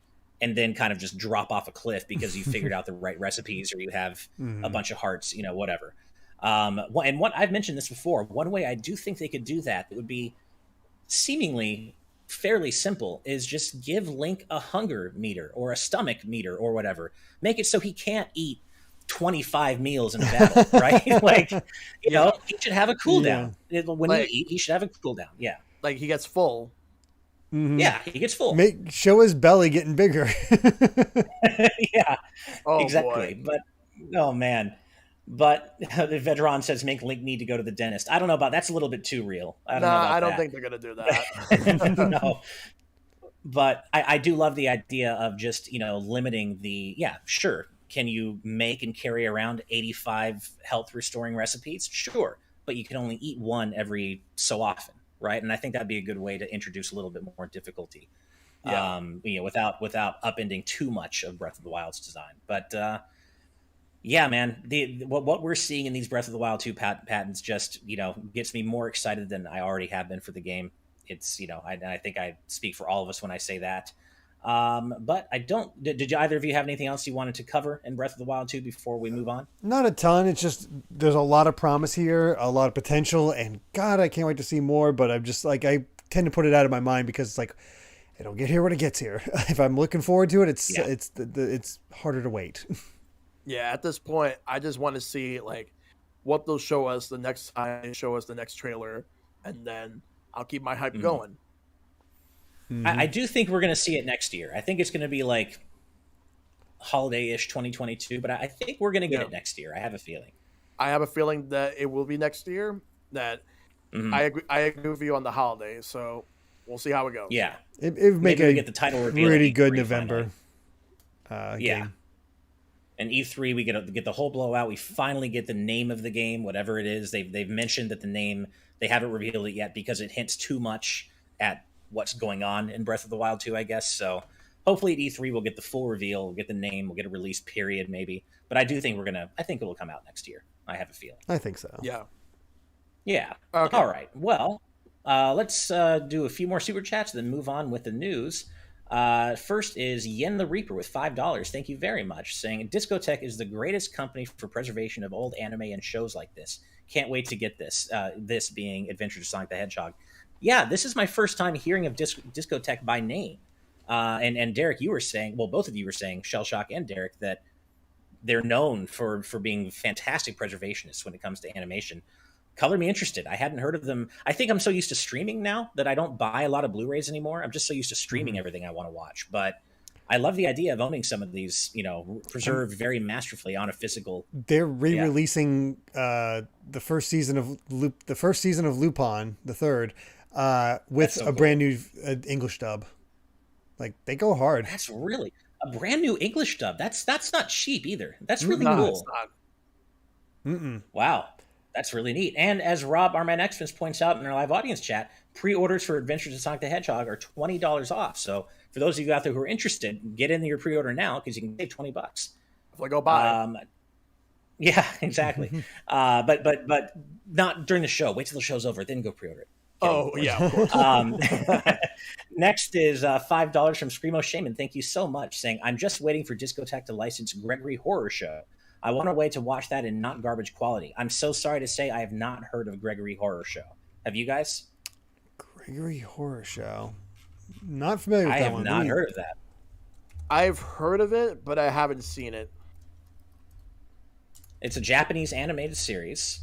Speaker 1: and then kind of just drop off a cliff because you figured out the right recipes or you have a bunch of hearts, whatever. And what I've mentioned this before, one way I do think they could do that would be seemingly fairly simple, is just give Link a hunger meter or a stomach meter or whatever. Make it so he can't eat 25 meals in a battle, right? Like, he should have a cooldown. Yeah. When you eat, he should have a cooldown. Yeah.
Speaker 2: Like he gets full.
Speaker 3: Mm-hmm.
Speaker 1: Yeah, he gets full.
Speaker 3: Show his belly getting bigger.
Speaker 1: Yeah,
Speaker 2: oh,
Speaker 1: exactly.
Speaker 2: Boy.
Speaker 1: But, oh man. But the Vedron says make Link need to go to the dentist. I don't know about that's a little bit too real.
Speaker 2: I don't think they're going to do that.
Speaker 1: No. But I do love the idea of just, limiting sure. Can you make and carry around 85 health restoring recipes? Sure. But you can only eat one every so often, right? And I think that'd be a good way to introduce a little bit more difficulty, without upending too much of Breath of the Wild's design. But, yeah, man, what we're seeing in these Breath of the Wild 2 patents just, gets me more excited than I already have been for the game. It's, I think I speak for all of us when I say that. But I don't. Did either of you have anything else you wanted to cover in Breath of the Wild 2 before we move on?
Speaker 3: Not a ton. It's just there's a lot of promise here, a lot of potential, and God, I can't wait to see more. But I'm just like, I tend to put it out of my mind because it's like it'll get here when it gets here. If I'm looking forward to it, it's harder to wait.
Speaker 2: Yeah, at this point, I just want to see like what they'll show us the next time they show us the next trailer, and then I'll keep my hype going.
Speaker 3: Mm-hmm.
Speaker 1: I do think we're going to see it next year. I think it's going to be like holiday-ish 2022, but I think we're going to get it next year. I have a feeling.
Speaker 2: I have a feeling that it will be next year. That I agree with you on the holiday, so we'll see how it goes.
Speaker 1: Yeah,
Speaker 3: it would make
Speaker 1: get the title reveal
Speaker 3: really good November.
Speaker 1: Game. And E3, we get the whole blowout. We finally get the name of the game, whatever it is. They've mentioned that the name, they haven't revealed it yet because it hints too much at what's going on in Breath of the Wild 2, I guess. So hopefully at E3 we'll get the full reveal, we'll get the name, we'll get a release period maybe. But I do think I think it will come out next year. I have a feeling.
Speaker 3: I think so.
Speaker 2: Yeah.
Speaker 1: Yeah. Okay. All right. Well, let's do a few more super chats, then move on with the news. First is Yen the Reaper with $5. Thank you very much. Saying Discotek is the greatest company for preservation of old anime and shows like this. Can't wait to get this. This being Adventures of Sonic the Hedgehog. Yeah, this is my first time hearing of Discotek by name. And Derek, you were saying, well, both of you were saying, Shellshock and Derek, that they're known for being fantastic preservationists when it comes to animation. Color me interested. I hadn't heard of them. I think I'm so used to streaming now that I don't buy a lot of Blu-rays anymore. I'm just so used to streaming everything I want to watch. But I love the idea of owning some of these, preserved very masterfully on a physical.
Speaker 3: They're re-releasing the first season of Lupin, the third, with a brand new English dub. Like, they go hard.
Speaker 1: That's really a brand new English dub. That's not cheap either. That's really cool. Wow. That's really neat. And as Rob Arman Xfins points out in our live audience chat, pre-orders for Adventures of Sonic the Hedgehog are $20 off. So for those of you out there who are interested, get in your pre-order now because you can save $20.
Speaker 2: If I go buy it.
Speaker 1: Yeah, exactly. But not during the show. Wait till the show's over, then go pre-order it.
Speaker 2: Yeah, of course.
Speaker 1: Next is $5 from Screamo Shaman. Thank you so much. Saying, I'm just waiting for Discotek to license Gregory Horror Show. I want a way to watch that in not garbage quality. I'm so sorry to say I have not heard of Gregory Horror Show. Have you guys?
Speaker 3: Gregory Horror Show. Not familiar with that one.
Speaker 1: I have not heard of that.
Speaker 2: I've heard of it, but I haven't seen it.
Speaker 1: It's a Japanese animated series.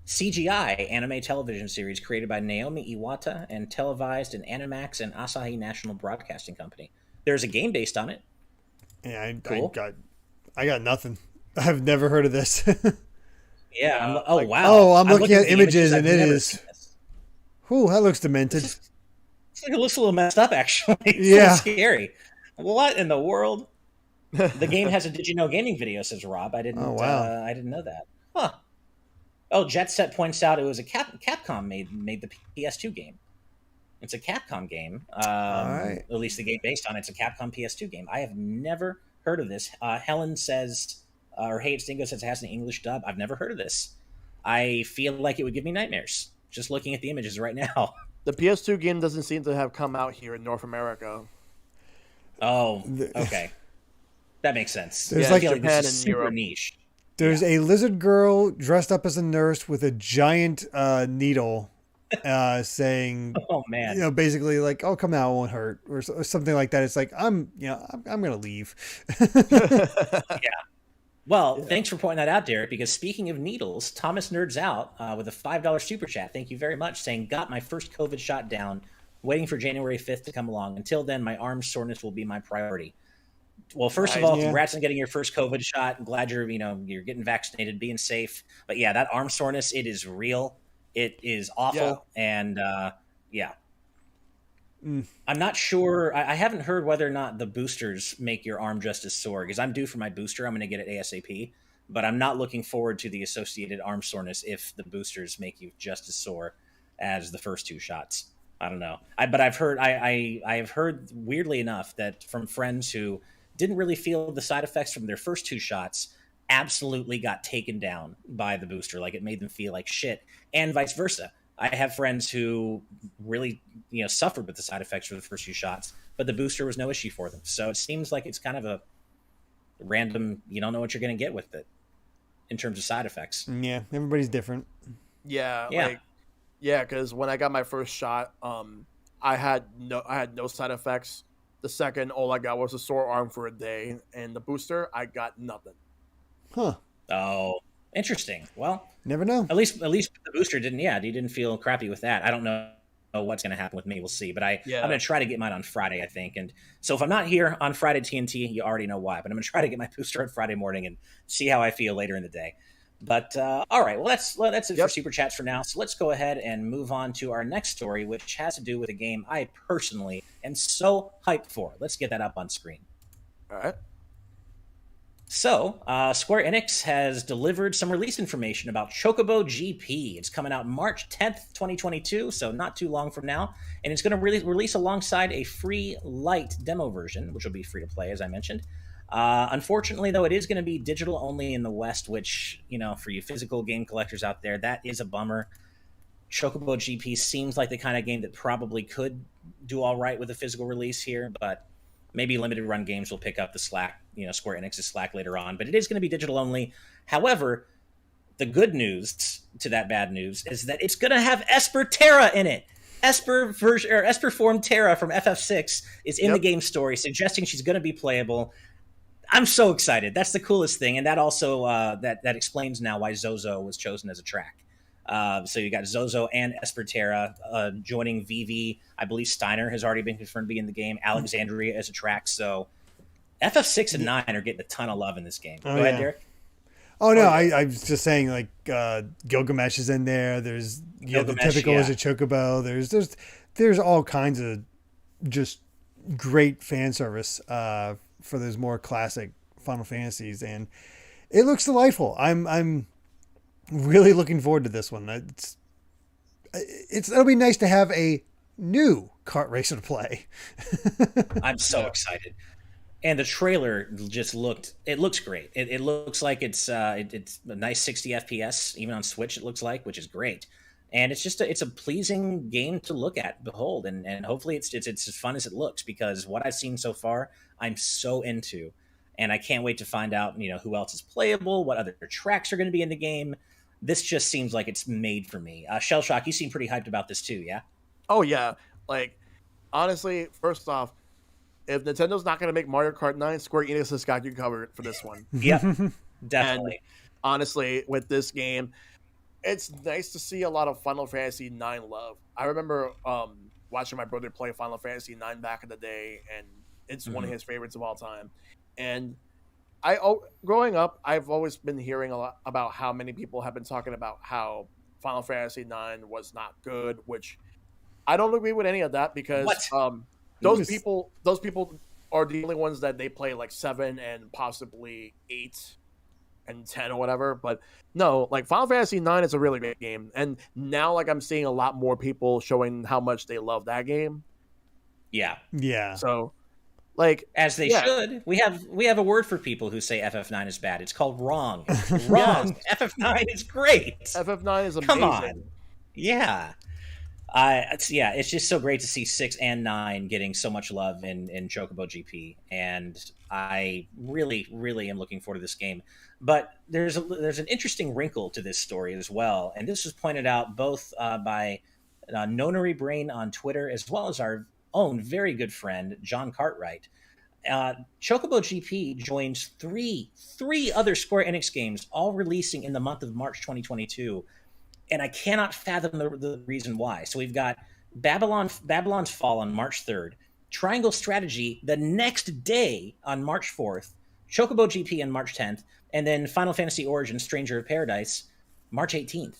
Speaker 1: CGI anime television series created by Naomi Iwata and televised in Animax and Asahi National Broadcasting Company. There's a game based on it.
Speaker 3: Yeah,
Speaker 1: cool.
Speaker 3: I got nothing. I've never heard of this.
Speaker 1: Yeah.
Speaker 2: Like,
Speaker 1: wow.
Speaker 3: Oh, I'm looking at
Speaker 1: the
Speaker 3: images, and
Speaker 1: I've
Speaker 3: it
Speaker 1: never
Speaker 3: is.
Speaker 1: seen this.
Speaker 3: Ooh, that looks demented.
Speaker 1: It looks a little messed up, actually. It's a
Speaker 3: Yeah.
Speaker 1: little scary. What in the world? The game has a Did You Know Gaming video, says Rob. I didn't.
Speaker 3: Oh, wow.
Speaker 1: I didn't know that. Huh. Oh, Jet Set points out it was a Capcom made the PS2 game. It's a Capcom game.
Speaker 3: All right.
Speaker 1: At least the game based on it's a Capcom PS2 game. I have never heard of this. Helen says, or Hey It's Dingo says it has an English dub. I've never heard of this. I feel like it would give me nightmares just looking at the images right now.
Speaker 2: The PS2 game doesn't seem to have come out here in North America.
Speaker 1: Oh, okay. That makes sense.
Speaker 3: There's
Speaker 1: I
Speaker 3: like
Speaker 1: feel
Speaker 2: Japan
Speaker 1: this is
Speaker 2: and
Speaker 1: super
Speaker 2: Europe.
Speaker 1: niche.
Speaker 3: There's a lizard girl dressed up as a nurse with a giant needle, saying,
Speaker 1: Oh man.
Speaker 3: you know, basically like, "Oh, come out, it won't hurt," or something like that. It's like, I'm gonna leave.
Speaker 1: Well, thanks for pointing that out, Derek, because speaking of needles, Thomas Nerds Out with a $5 super chat. Thank you very much, saying, got my first COVID shot down, waiting for January 5th to come along. Until then, my arm soreness will be my priority. Well, first of all, congrats on getting your first COVID shot. I'm glad you're getting vaccinated, being safe. But yeah, that arm soreness, it is real. It is awful.
Speaker 2: Yeah.
Speaker 1: And I'm not sure. I haven't heard whether or not the boosters make your arm just as sore, because I'm due for my booster. I'm going to get it ASAP, but I'm not looking forward to the associated arm soreness if the boosters make you just as sore as the first two shots. I don't know. But I've heard, I have heard, weirdly enough, that from friends who didn't really feel the side effects from their first two shots absolutely got taken down by the booster. Like it made them feel like shit, and vice versa. I have friends who really, suffered with the side effects for the first few shots, but the booster was no issue for them. So it seems like it's kind of a random, you don't know what you're going to get with it in terms of side effects.
Speaker 3: Yeah, everybody's different.
Speaker 2: Yeah. Because when I got my first shot, I had no side effects. The second, all I got was a sore arm for a day, and the booster, I got nothing.
Speaker 3: Huh.
Speaker 1: Oh, interesting. Well,
Speaker 3: never know.
Speaker 1: At least the booster didn't. Yeah, you didn't feel crappy with that. I don't know what's going to happen with me. We'll see. But I'm going to try to get mine on Friday, I think. And so if I'm not here on Friday TNT, you already know why. But I'm going to try to get my booster on Friday morning and see how I feel later in the day. But all right, well that's it for super chats for now. So let's go ahead and move on to our next story, which has to do with a game I personally am so hyped for. Let's get that up on screen.
Speaker 2: All right.
Speaker 1: So, Square Enix has delivered some release information about Chocobo GP. It's coming out March 10th, 2022, so not too long from now. And it's going to release alongside a free Lite demo version, which will be free to play, as I mentioned. Unfortunately, though, it is going to be digital only in the West, which, for you physical game collectors out there, that is a bummer. Chocobo GP seems like the kind of game that probably could do all right with a physical release here, but maybe limited run games will pick up the slack, Square Enix's slack later on, but it is going to be digital only. However, the good news to that bad news is that it's going to have Esper-Terra in it. Esper-form Terra from FF6 is in the game story, suggesting she's going to be playable. I'm so excited. That's the coolest thing, and that also that explains now why Zozo was chosen as a track. So you got Zozo and Esper-Terra joining Vivi. I believe Steiner has already been confirmed to be in the game. Alexandria as a track. So FF6 and 9 are getting a ton of love in this game. Go ahead, Derek.
Speaker 3: Oh, no, I was just saying, like, Gilgamesh is in there. There's the typical is a Chocobo. There's all kinds of just great fan service for those more classic Final Fantasies, and it looks delightful. I'm really looking forward to this one. It'll be nice to have a new kart racer to play.
Speaker 1: I'm so excited. And the trailer just looks great. It looks like it's a nice 60 FPS, even on Switch it looks like, which is great. And it's just it's a pleasing game to look at, behold, and hopefully it's as fun as it looks, because what I've seen so far, I'm so into. And I can't wait to find out, who else is playable, what other tracks are going to be in the game. This just seems like it's made for me. Shellshock, you seem pretty hyped about this too, yeah?
Speaker 2: Oh, yeah. Like, honestly, first off, if Nintendo's not going to make Mario Kart 9, Square Enix has got you covered for this one.
Speaker 1: Yep, definitely.
Speaker 2: And honestly, with this game, it's nice to see a lot of Final Fantasy 9 love. I remember watching my brother play Final Fantasy 9 back in the day, and it's one of his favorites of all time. And growing up, I've always been hearing a lot about how many people have been talking about how Final Fantasy IX was not good, which I don't agree with any of that because
Speaker 1: What?
Speaker 2: those people are the only ones that they play like 7 and possibly 8 and 10 or whatever. But no, like Final Fantasy IX is a really great game, and now like I'm seeing a lot more people showing how much they love that game.
Speaker 1: Yeah.
Speaker 2: So, like,
Speaker 1: as they should. We have a word for people who say FF9 is bad. It's called wrong. Wrong. Yes. FF9 is great.
Speaker 2: FF9 is amazing.
Speaker 1: Come on. Yeah. It's just so great to see 6 and 9 getting so much love in Chocobo GP, and I really, really am looking forward to this game. But there's an interesting wrinkle to this story as well, and this was pointed out both by Nonary Brain on Twitter as well as our own very good friend John Cartwright. Chocobo GP joins three other Square Enix games, all releasing in the month of March 2022. And I cannot fathom the reason why. So we've got Babylon's Fall on March 3rd, Triangle Strategy the next day on March 4th, Chocobo GP on March 10th, and then Final Fantasy Origins Stranger of Paradise March 18th.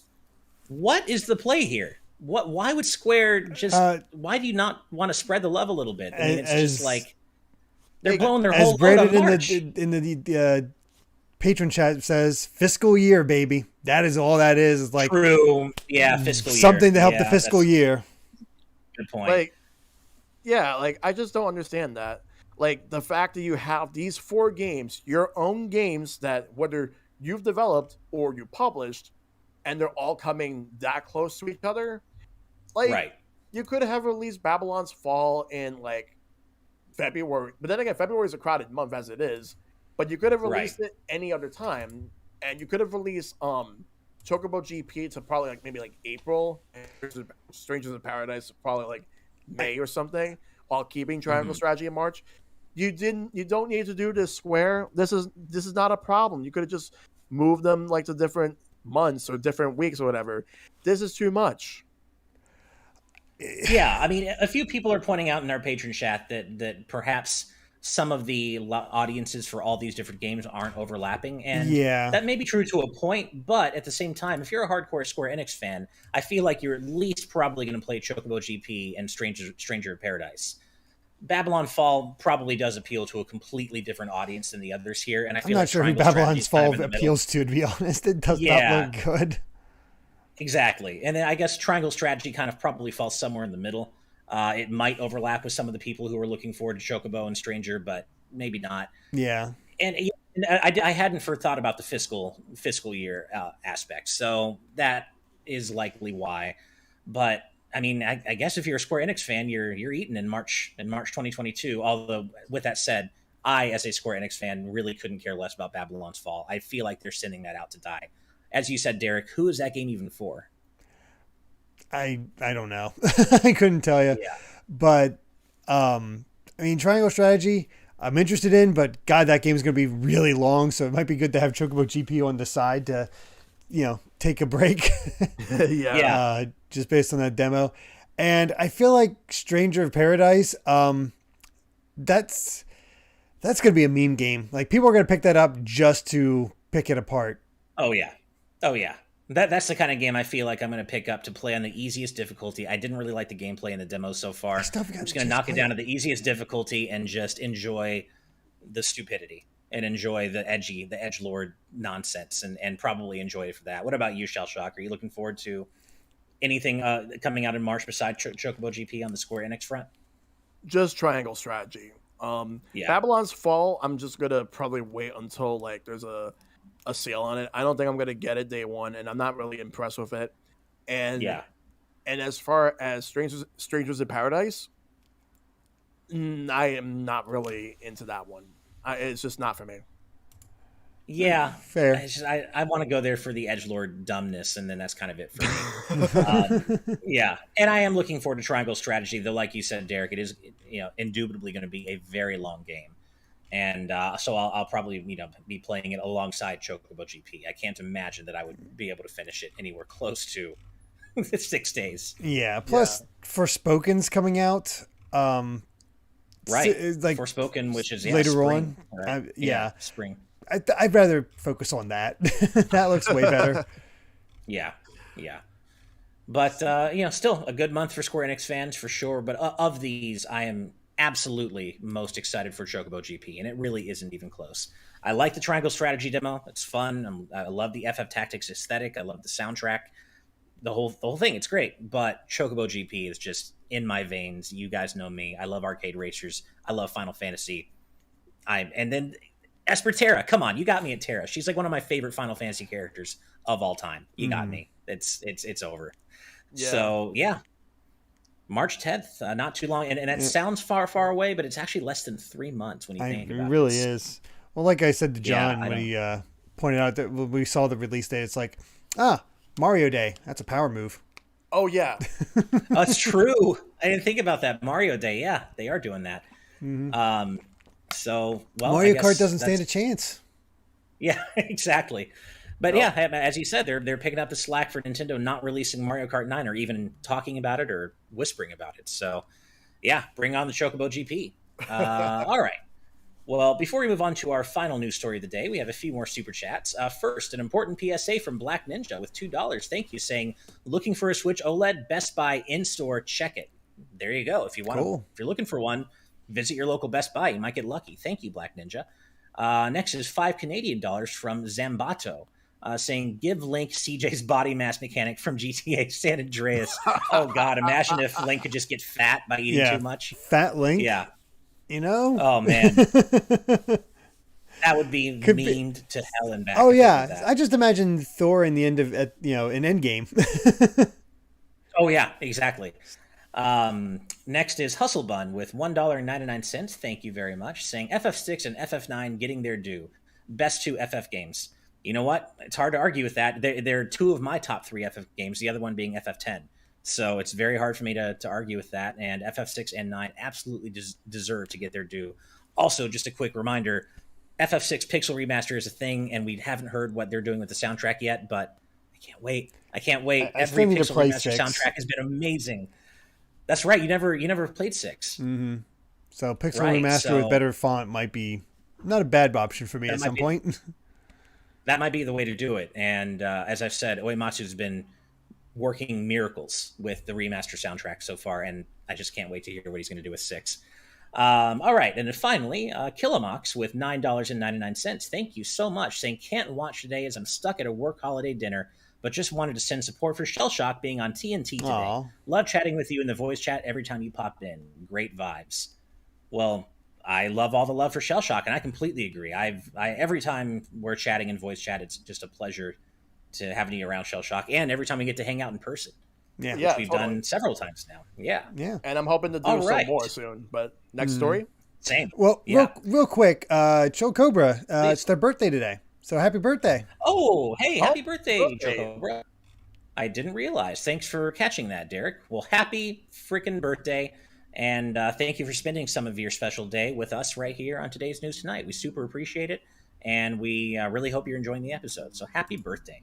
Speaker 1: What is the play here? Why would Square just... why do you not want to spread the love a little bit? I mean, it's just like... They're blowing their whole load on March.
Speaker 3: In the patron chat says fiscal year, baby. That is all that is. It's like
Speaker 1: true. Yeah, fiscal year.
Speaker 3: Something to help the fiscal year.
Speaker 1: Good point.
Speaker 2: Like, yeah, like I just don't understand that. Like the fact that you have these 4 games, your own games that whether you've developed or you published, and they're all coming that close to each other. Like,
Speaker 1: right.
Speaker 2: You could have released Babylon's Fall in like February, but then again, February is a crowded month as it is. But you could have released it any other time, and you could have released Chocobo GP to probably like maybe like April, and Strangers of Paradise to probably like May or something, while keeping Triangle Strategy in March. You don't need to do this, Square. This is not a problem. You could have just moved them like to different months or different weeks or whatever. This is too much.
Speaker 1: Yeah, I mean, a few people are pointing out in our patron chat that perhaps some of the audiences for all these different games aren't overlapping, and that may be true to a point, but at the same time, if you're a hardcore Square Enix fan, I feel like you're at least probably going to play Chocobo GP and Stranger of Paradise. Babylon Fall probably does appeal to a completely different audience than the others here, and I feel
Speaker 3: I'm not sure who Babylon's Fall appeals to be honest. It does not look good.
Speaker 1: Exactly, and then I guess Triangle Strategy kind of probably falls somewhere in the middle. It might overlap with some of the people who are looking forward to Chocobo and Stranger, but maybe not.
Speaker 3: Yeah.
Speaker 1: And I hadn't thought about the fiscal year aspect, so that is likely why. But I mean, I guess if you're a Square Enix fan, you're eating in March 2022. Although with that said, I as a Square Enix fan really couldn't care less about Babylon's Fall. I feel like they're sending that out to die. As you said, Derek, who is that game even for?
Speaker 3: I don't know. I couldn't tell you.
Speaker 1: Yeah.
Speaker 3: But I mean, Triangle Strategy, I'm interested in, but God, that game is going to be really long, so it might be good to have Chocobo GP on the side to, take a break.
Speaker 2: Yeah.
Speaker 3: Just based on that demo. And I feel like Stranger of Paradise, that's going to be a meme game. Like, people are going to pick that up just to pick it apart.
Speaker 1: Oh yeah. That's the kind of game I feel like I'm going to pick up to play on the easiest difficulty. I didn't really like the gameplay in the demo so far. I'm just going to knock it down to the easiest difficulty and just enjoy the stupidity and enjoy the edgelord nonsense and probably enjoy it for that. What about you, Shellshock? Are you looking forward to anything coming out in March besides Chocobo GP on the Square Enix front?
Speaker 2: Just Triangle Strategy. Babylon's Fall, I'm just going to probably wait until like there's a sale on it. I don't think I'm going to get it day one, and I'm not really impressed with it. And as far as Strangers in Paradise, I am not really into that one. It's just not for me.
Speaker 1: Yeah,
Speaker 3: fair.
Speaker 1: I want to go there for the edgelord dumbness, and then that's kind of it for me. Yeah, and I am looking forward to Triangle Strategy, though, like you said, Derek, it is indubitably going to be a very long game. And so I'll probably be playing it alongside Chocobo GP. I can't imagine that I would be able to finish it anywhere close to 6 days.
Speaker 3: Yeah. Plus, Forspoken's coming out.
Speaker 1: Right. Like Forspoken, which is
Speaker 3: later
Speaker 1: spring,
Speaker 3: on.
Speaker 1: right? Spring.
Speaker 3: I'd rather focus on that. That looks way better.
Speaker 1: Yeah. But still a good month for Square Enix fans for sure. But of these, I am absolutely most excited for Chocobo GP, and it really isn't even close. I like the triangle strategy demo; it's fun. I love the FF Tactics aesthetic. I love the soundtrack, the whole thing. It's great. But Chocobo GP is just in my veins. You guys know me. I love arcade racers. I love Final Fantasy. And then Esper Terra. Come on, you got me at Terra. She's like one of my favorite Final Fantasy characters of all time. You got me. It's over. Yeah. So yeah, March 10th, not too long, and it sounds far away, but it's actually less than 3 months when you think about it.
Speaker 3: It really is. Well, like I said to John when he pointed out that when we saw the release date, it's like, Mario Day. That's a power move.
Speaker 2: Oh yeah,
Speaker 1: that's true. I didn't think about that. Mario Day. Yeah, they are doing that.
Speaker 3: Mm-hmm.
Speaker 1: So
Speaker 3: Mario Kart doesn't stand a chance.
Speaker 1: Yeah, exactly. But yeah, as you said, they're picking up the slack for Nintendo not releasing Mario Kart 9 or even talking about it or whispering about it. So yeah, bring on the Chocobo GP. All right. Well, before we move on to our final news story of the day, we have a few more super chats. First, an important PSA from Black Ninja with $2. Thank you, saying, looking for a Switch OLED, Best Buy in-store, check it. There you go. If you want if you're looking for one, visit your local Best Buy. You might get lucky. Thank you, Black Ninja. Next is $5 Canadian from Zambato. Saying, give Link CJ's body mass mechanic from GTA San Andreas. Oh, God. Imagine if Link could just get fat by eating too much.
Speaker 3: Fat Link?
Speaker 1: Yeah.
Speaker 3: You know?
Speaker 1: Oh, man. That would be memed to hell and back.
Speaker 3: Oh, yeah. I just imagine Thor in the end of, in Endgame.
Speaker 1: Oh, yeah. Exactly. Next is Hustle Bun with $1.99. Thank you very much. Saying, FF6 and FF9 getting their due. Best 2 FF games. You know what? It's hard to argue with that. They're 2 of my top 3 FF games, the other one being FF10. So it's very hard for me to argue with that. And FF6 and 9 absolutely deserve to get their due. Also, just a quick reminder, FF6 Pixel Remaster is a thing, and we haven't heard what they're doing with the soundtrack yet, but I can't wait. Every Pixel Remaster soundtrack has been amazing. That's right. You never played 6.
Speaker 3: Mm-hmm. So Pixel Remaster with better font might be not a bad option for me at some point.
Speaker 1: That might be the way to do it. And as I've said, Uematsu's been working miracles with the remaster soundtrack so far, and I just can't wait to hear what he's going to do with 6. All right, and then finally, Killamox with $9.99. Thank you so much. Saying, can't watch today as I'm stuck at a work holiday dinner, but just wanted to send support for Shellshock being on TNT today. Aww. Love chatting with you in the voice chat every time you pop in. Great vibes. Well, I love all the love for Shellshock, and I completely agree. Every time we're chatting in voice chat, it's just a pleasure to have you around Shellshock, and every time we get to hang out in person.
Speaker 3: Yeah,
Speaker 1: which we've done several times now. Yeah.
Speaker 2: And I'm hoping to do some more soon. But next story?
Speaker 1: Same.
Speaker 3: Well, real quick, Chocobra, it's their birthday today. So happy birthday.
Speaker 1: Oh, hey, happy birthday, Chocobra. I didn't realize. Thanks for catching that, Derek. Well, happy freaking birthday. And thank you for spending some of your special day with us right here on Today's News Tonight. We super appreciate it, and we really hope you're enjoying the episode. So happy birthday.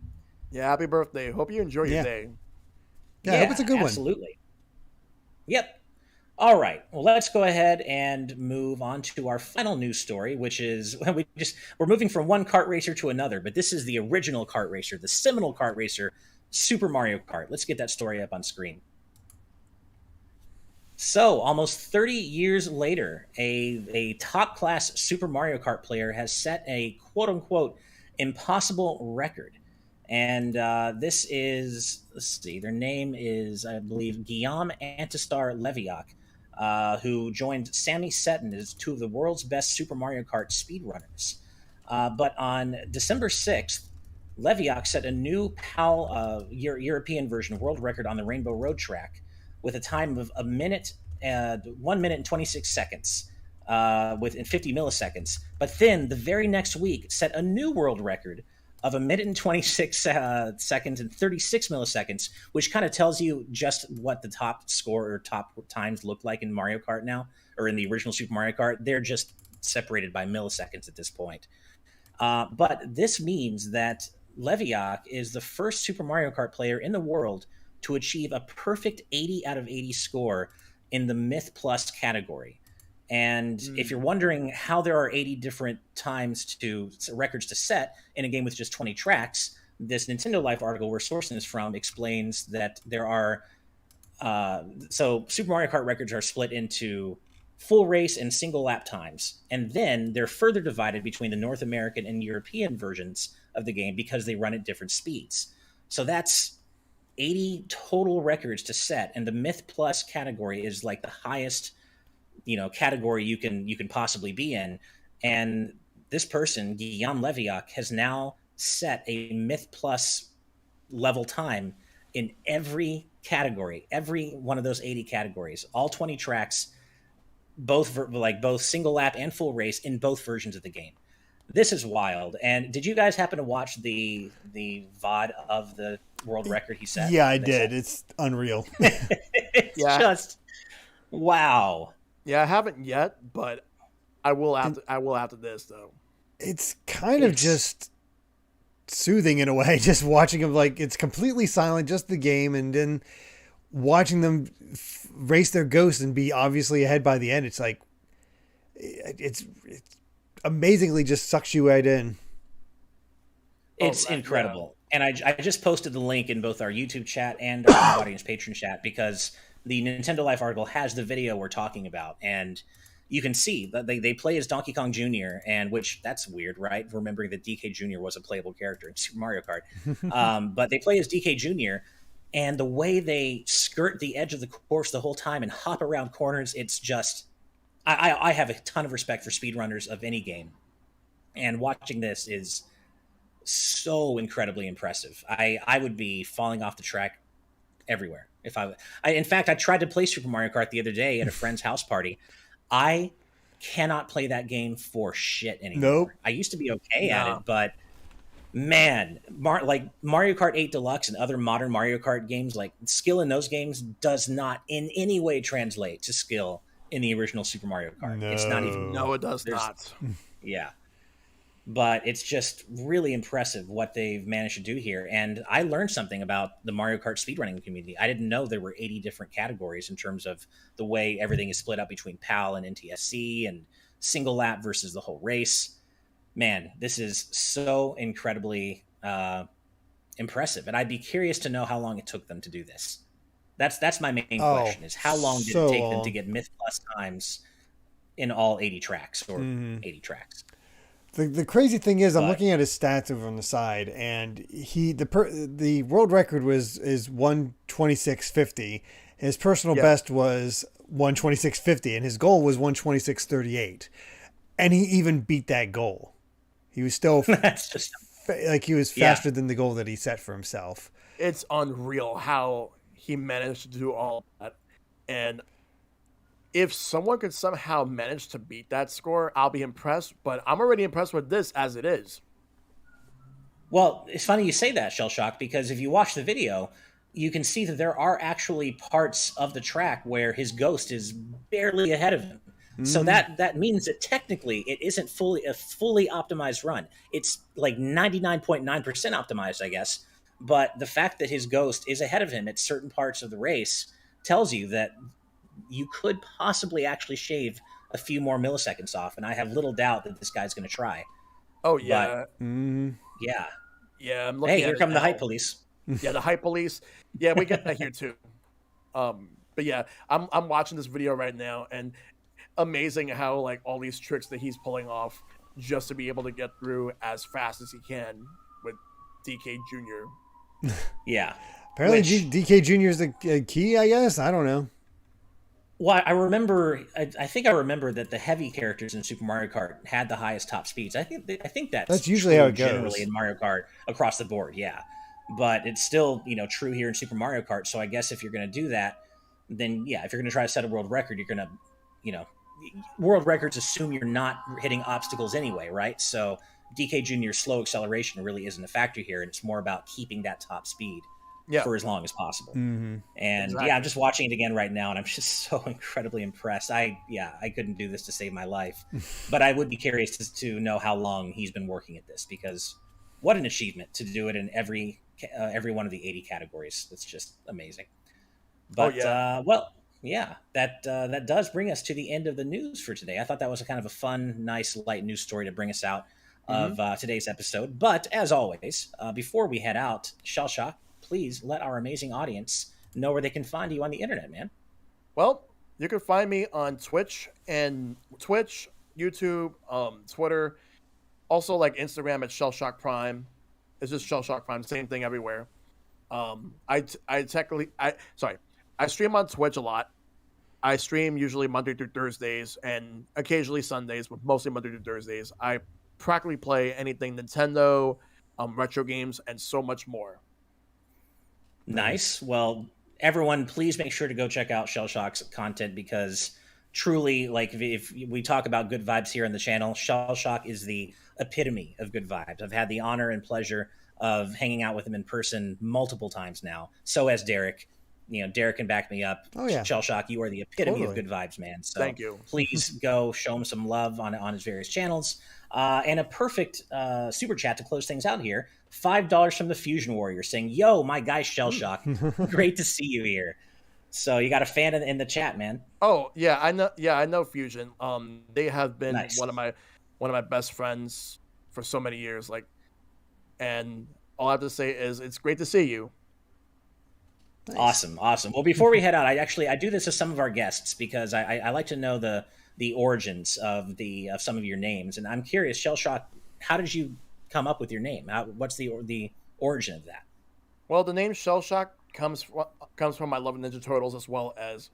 Speaker 2: Yeah, happy birthday. Hope you enjoy your day.
Speaker 3: Yeah, I hope it's a good one.
Speaker 1: Absolutely. Yep. All right. Well, let's go ahead and move on to our final news story, which is we're moving from one kart racer to another, but this is the original kart racer, the seminal kart racer, Super Mario Kart. Let's get that story up on screen. So, almost 30 years later, a top-class Super Mario Kart player has set a quote-unquote impossible record. And this is, let's see, their name is, I believe, Guillaume Antistar Leviac, who joined Sammy Seton as 2 of the world's best Super Mario Kart speedrunners. But on December 6th, Leviac set a new PAL European version world record on the Rainbow Road track, with a time of 1 minute and 26 seconds, within 50 milliseconds. But then the very next week set a new world record of 1 minute and 26 seconds and 36 milliseconds, which kind of tells you just what the top score or top times look like in Mario Kart now, or in the original Super Mario Kart. They're just separated by milliseconds at this point. But this means that Leviac is the first Super Mario Kart player in the world to achieve a perfect 80 out of 80 score in the Myth Plus category. And if you're wondering how there are 80 different records to set in a game with just 20 tracks, this Nintendo Life article we're sourcing this from explains that there are so Super Mario Kart records are split into full race and single lap times, and then they're further divided between the North American and European versions of the game because they run at different speeds. So that's 80 total records to set, and the Myth Plus category is like the highest category you can possibly be in. And this person, Guillaume Leviac, has now set a Myth Plus level time in every category, every one of those 80 categories, all 20 tracks, both single lap and full race in both versions of the game. This is wild. And did you guys happen to watch the VOD of the world record he set?
Speaker 3: Yeah, I did. It's unreal.
Speaker 1: It's just wow.
Speaker 2: Yeah, I haven't yet, but I will after this though.
Speaker 3: It's kind of just soothing in a way, just watching them, like, it's completely silent, just the game, and then watching them race their ghosts and be obviously ahead by the end. It's like it's amazingly just sucks you right in.
Speaker 1: It's incredible. Yeah. And I just posted the link in both our YouTube chat and our audience patron chat because the Nintendo Life article has the video we're talking about, and you can see that they play as Donkey Kong Jr., and which that's weird, right? Remembering that DK Jr. was a playable character in Super Mario Kart. But they play as DK Jr., and the way they skirt the edge of the course the whole time and hop around corners, it's just... I have a ton of respect for speedrunners of any game, and watching this is so incredibly impressive. I would be falling off the track everywhere. In fact, I tried to play Super Mario Kart the other day at a friend's house party. I cannot play that game for shit anymore.
Speaker 3: Nope.
Speaker 1: I used to be okay at it, but man, like Mario Kart 8 Deluxe and other modern Mario Kart games, like skill in those games does not in any way translate to skill in the original Super Mario Kart.
Speaker 3: No.
Speaker 1: It's not even...
Speaker 2: No, it does not.
Speaker 1: Yeah. But it's just really impressive what they've managed to do here. And I learned something about the Mario Kart speedrunning community. I didn't know there were 80 different categories in terms of the way everything is split up between PAL and NTSC and single lap versus the whole race. Man, this is so incredibly impressive. And I'd be curious to know how long it took them to do this. That's my main question, is how long did it take them to get Myth Plus times in all 80 tracks or 80 tracks?
Speaker 3: The crazy thing is, I'm looking at his stats over on the side, and the world record is 1:26.50. His personal best was 1:26.50, and his goal was 1:26.38. And he even beat that goal. He was still
Speaker 1: that's just
Speaker 3: he was faster than the goal that he set for himself.
Speaker 2: It's unreal how he managed to do all that. And if someone could somehow manage to beat that score, I'll be impressed. But I'm already impressed with this as it is.
Speaker 1: Well, it's funny you say that, Shellshock, because if you watch the video, you can see that there are actually parts of the track where his ghost is barely ahead of him. So that means that technically it isn't a fully optimized run. It's like 99.9% optimized, I guess. But the fact that his ghost is ahead of him at certain parts of the race tells you that you could possibly actually shave a few more milliseconds off. And I have little doubt that this guy's going to try.
Speaker 2: Oh, yeah.
Speaker 1: But, yeah.
Speaker 2: Yeah, I'm looking
Speaker 1: here come the hype police.
Speaker 2: Yeah, the hype police. Yeah, we get that here too. But yeah, I'm watching this video right now, and amazing how like all these tricks that he's pulling off just to be able to get through as fast as he can with DK Jr.
Speaker 1: Yeah.
Speaker 3: Apparently DK Jr. is the key, I guess. I don't know.
Speaker 1: Well, I remember. I think I remember that the heavy characters in Super Mario Kart had the highest top speeds. I think that's
Speaker 3: usually how it goes
Speaker 1: generally in Mario Kart across the board. Yeah, but it's still true here in Super Mario Kart. So I guess if you're going to do that, then yeah, if you're going to try to set a world record, you're going to world records assume you're not hitting obstacles anyway, right? So DK Jr.'s slow acceleration really isn't a factor here, and it's more about keeping that top speed for as long as possible. And
Speaker 2: exactly.
Speaker 1: I'm just watching it again right now, and I'm just so incredibly impressed. I couldn't do this to save my life, but I would be curious to know how long he's been working at this, because what an achievement to do it in every one of the 80 categories. It's just amazing. But yeah, that does bring us to the end of the news for today. I thought that was a kind of a fun, nice, light news story to bring us out of today's episode. But as always, before we head out, Shell Shock, please let our amazing audience know where they can find you on the internet, man.
Speaker 2: Well, you can find me on Twitch, YouTube, Twitter, also like Instagram at ShellshockPrime. It's just ShellshockPrime, same thing everywhere. I stream on Twitch a lot. I stream usually Monday through Thursdays and occasionally Sundays, but mostly Monday through Thursdays. I practically play anything Nintendo, retro games, and so much more.
Speaker 1: Nice. Well, everyone, please make sure to go check out Shell Shock's content, because truly, like, if we talk about good vibes here on the channel, Shell Shock is the epitome of good vibes. I've had the honor and pleasure of hanging out with him in person multiple times now. So has Derek. You know, Derek can back me up.
Speaker 3: Oh, yeah.
Speaker 1: Shell Shock, you are the epitome of good vibes, man. So
Speaker 2: thank you.
Speaker 1: Please go show him some love on his various channels. And a perfect super chat to close things out here. $5 from the Fusion Warrior saying, "Yo, my guy Shell Shock, great to see you here." So you got a fan in the chat, man.
Speaker 2: Oh yeah, I know. Yeah, I know Fusion. They have been
Speaker 1: Nice.
Speaker 2: one of my best friends for so many years. Like, and all I have to say is it's great to see you.
Speaker 3: Nice.
Speaker 1: Awesome. Well, before we head out, I do this to some of our guests because I like to know the origins of some of your names, and I'm curious, Shell Shock, how did you come up with your name? What's the origin of that?
Speaker 2: Well, the name Shell Shock comes from my love of Ninja Turtles, as well as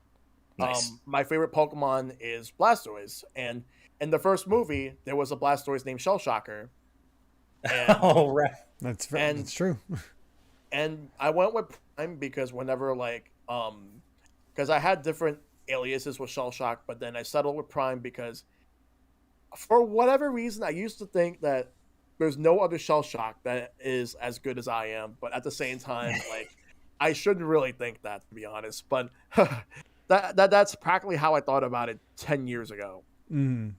Speaker 1: Nice.
Speaker 2: my favorite Pokemon is Blastoise, and in the first movie there was a Blastoise named Shell Shocker. And,
Speaker 1: Oh, right.
Speaker 3: That's true.
Speaker 2: And I went with Prime because whenever because I had different aliases with Shell Shock, but then I settled with Prime because for whatever reason I used to think that there's no other Shell Shock that is as good as I am, but at the same time, like, I shouldn't really think that, to be honest. But that's practically how I thought about it 10 years ago.
Speaker 3: Mm.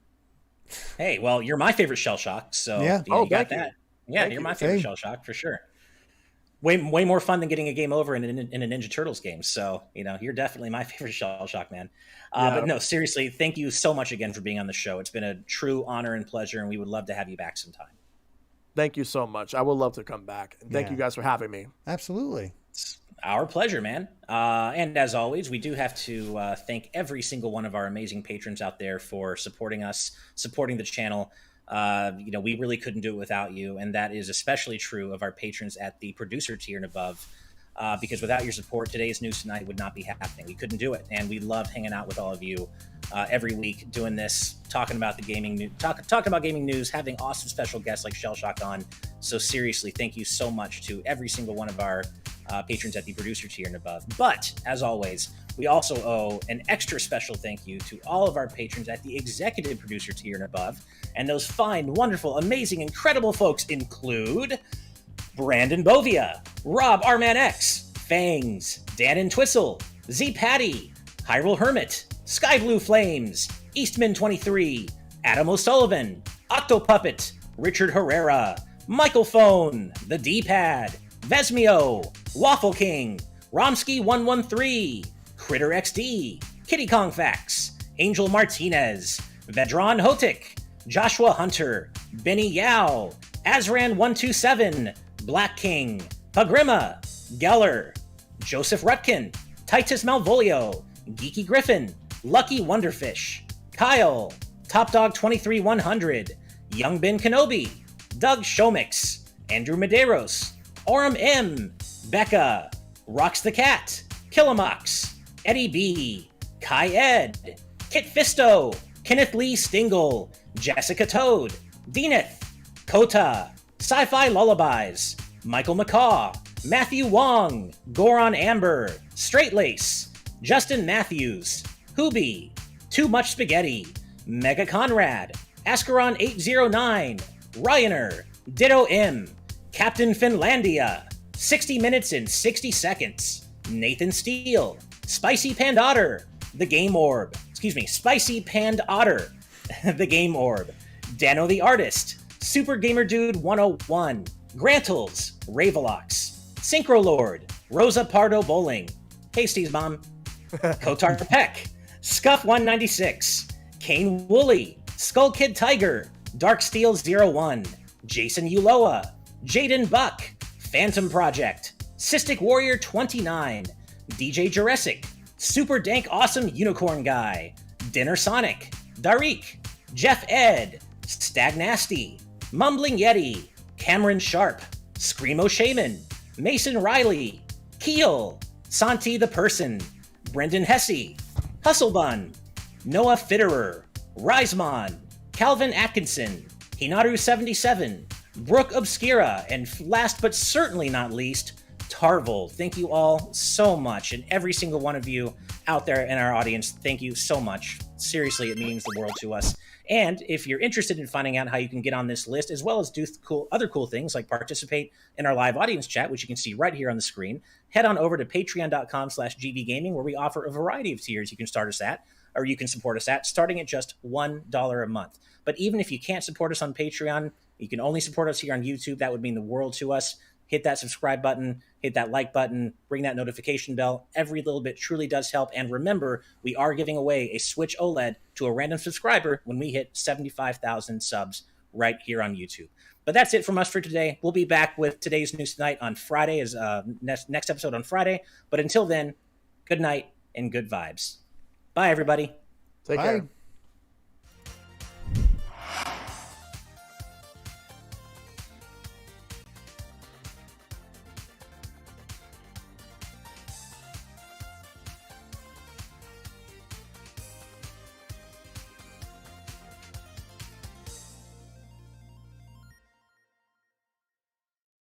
Speaker 1: Hey, well, you're my favorite Shell Shock, so
Speaker 3: Yeah.
Speaker 1: you got
Speaker 2: thank you.
Speaker 1: that. Yeah,
Speaker 2: Thank
Speaker 1: you're
Speaker 2: you.
Speaker 1: my favorite
Speaker 3: Same.
Speaker 1: Shell Shock for sure. Way more fun than getting a game over in a Ninja Turtles game. So, you're definitely my favorite Shell Shock, man.
Speaker 2: Yeah.
Speaker 1: But no, seriously, thank you so much again for being on the show. It's been a true honor and pleasure, and we would love to have you back sometime.
Speaker 2: Thank you so much. I would love to come back. And thank
Speaker 3: Yeah.
Speaker 2: you guys for having me.
Speaker 3: Absolutely.
Speaker 1: It's our pleasure, man. And as always, we do have to thank every single one of our amazing patrons out there for supporting us, supporting the channel. We really couldn't do it without you, and that is especially true of our patrons at the producer tier and above. Because without your support, today's news tonight would not be happening. We couldn't do it, and we love hanging out with all of you every week, doing this, talking about the gaming talking about gaming news, having awesome special guests like Shell Shock on. So seriously, thank you so much to every single one of our patrons at the producer tier and above. But as always, we also owe an extra special thank you to all of our patrons at the executive producer tier and above. And those fine, wonderful, amazing, incredible folks include Brandon Bovia, Rob Arman X, Fangs, Dan and Twistle, Z Patty, Hyrule Hermit, Sky Blue Flames, Eastman 23, Adam O'Sullivan, Octopuppet, Richard Herrera, Michael Phone, The D-Pad, Vesmio, Waffle King, Romsky 113, Critter XD, Kitty Kong Fax, Angel Martinez, Vedron Hotik, Joshua Hunter, Benny Yao, Azran 127, Black King, Pagrima, Geller, Joseph Rutkin, Titus Malvolio, Geeky Griffin, Lucky Wonderfish, Kyle, Top Dog 23100, Young Ben Kenobi, Doug Shomix, Andrew Medeiros, Orem M, Becca, Rocks the Cat, Killamox, Eddie B, Kai Ed, Kit Fisto, Kenneth Lee Stingle, Jessica Toad, Deaneth, Kota, Sci-Fi Lullabies, Michael McCaw, Matthew Wong, Goron Amber, Straight Lace, Justin Matthews, Hoobie, Too Much Spaghetti, Mega Conrad, Ascaron 809, Ryaner, Ditto M, Captain Finlandia, 60 Minutes and 60 Seconds, Nathan Steele, Spicy Pand Otter, The Game Orb, Spicy Pand Otter, The Game Orb, Dano the Artist, Super Gamer Dude 101, Grantles, Ravelox, Synchro Lord, Rosa Pardo Bowling, Hey Steve's Mom, Kotar Peck, Scuff 196, Kane Woolley, Skull Kid Tiger, Darksteel 01, Jason Uloa, Jaden Buck, Phantom Project, Cystic Warrior 29, DJ Jurassic, Super Dank Awesome Unicorn Guy, Dinner Sonic, Darik, Jeff Ed, Stag Nasty, Mumbling Yeti, Cameron Sharp, Screamo Shaman, Mason Riley, Keel, Santi the Person, Brendan Hesse, Hustlebun, Noah Fitterer, Risemon, Calvin Atkinson, Hinaru77, Brooke Obscura, and last but certainly not least, Tarvel. Thank you all so much. And every single one of you out there in our audience, thank you so much. Seriously, it means the world to us. And if you're interested in finding out how you can get on this list, as well as do other cool things like participate in our live audience chat, which you can see right here on the screen, head on over to patreon.com/gbgaming, where we offer a variety of tiers you can start us at, or you can support us at, starting at just $1 a month. But even if you can't support us on Patreon, you can only support us here on YouTube. That would mean the world to us. Hit that subscribe button, hit that like button, ring that notification bell. Every little bit truly does help. And remember, we are giving away a Switch OLED to a random subscriber when we hit 75,000 subs right here on YouTube. But that's it from us for today. We'll be back with today's news tonight on Friday, as next episode on Friday. But until then, good night and good vibes. Bye, everybody.
Speaker 2: Take care.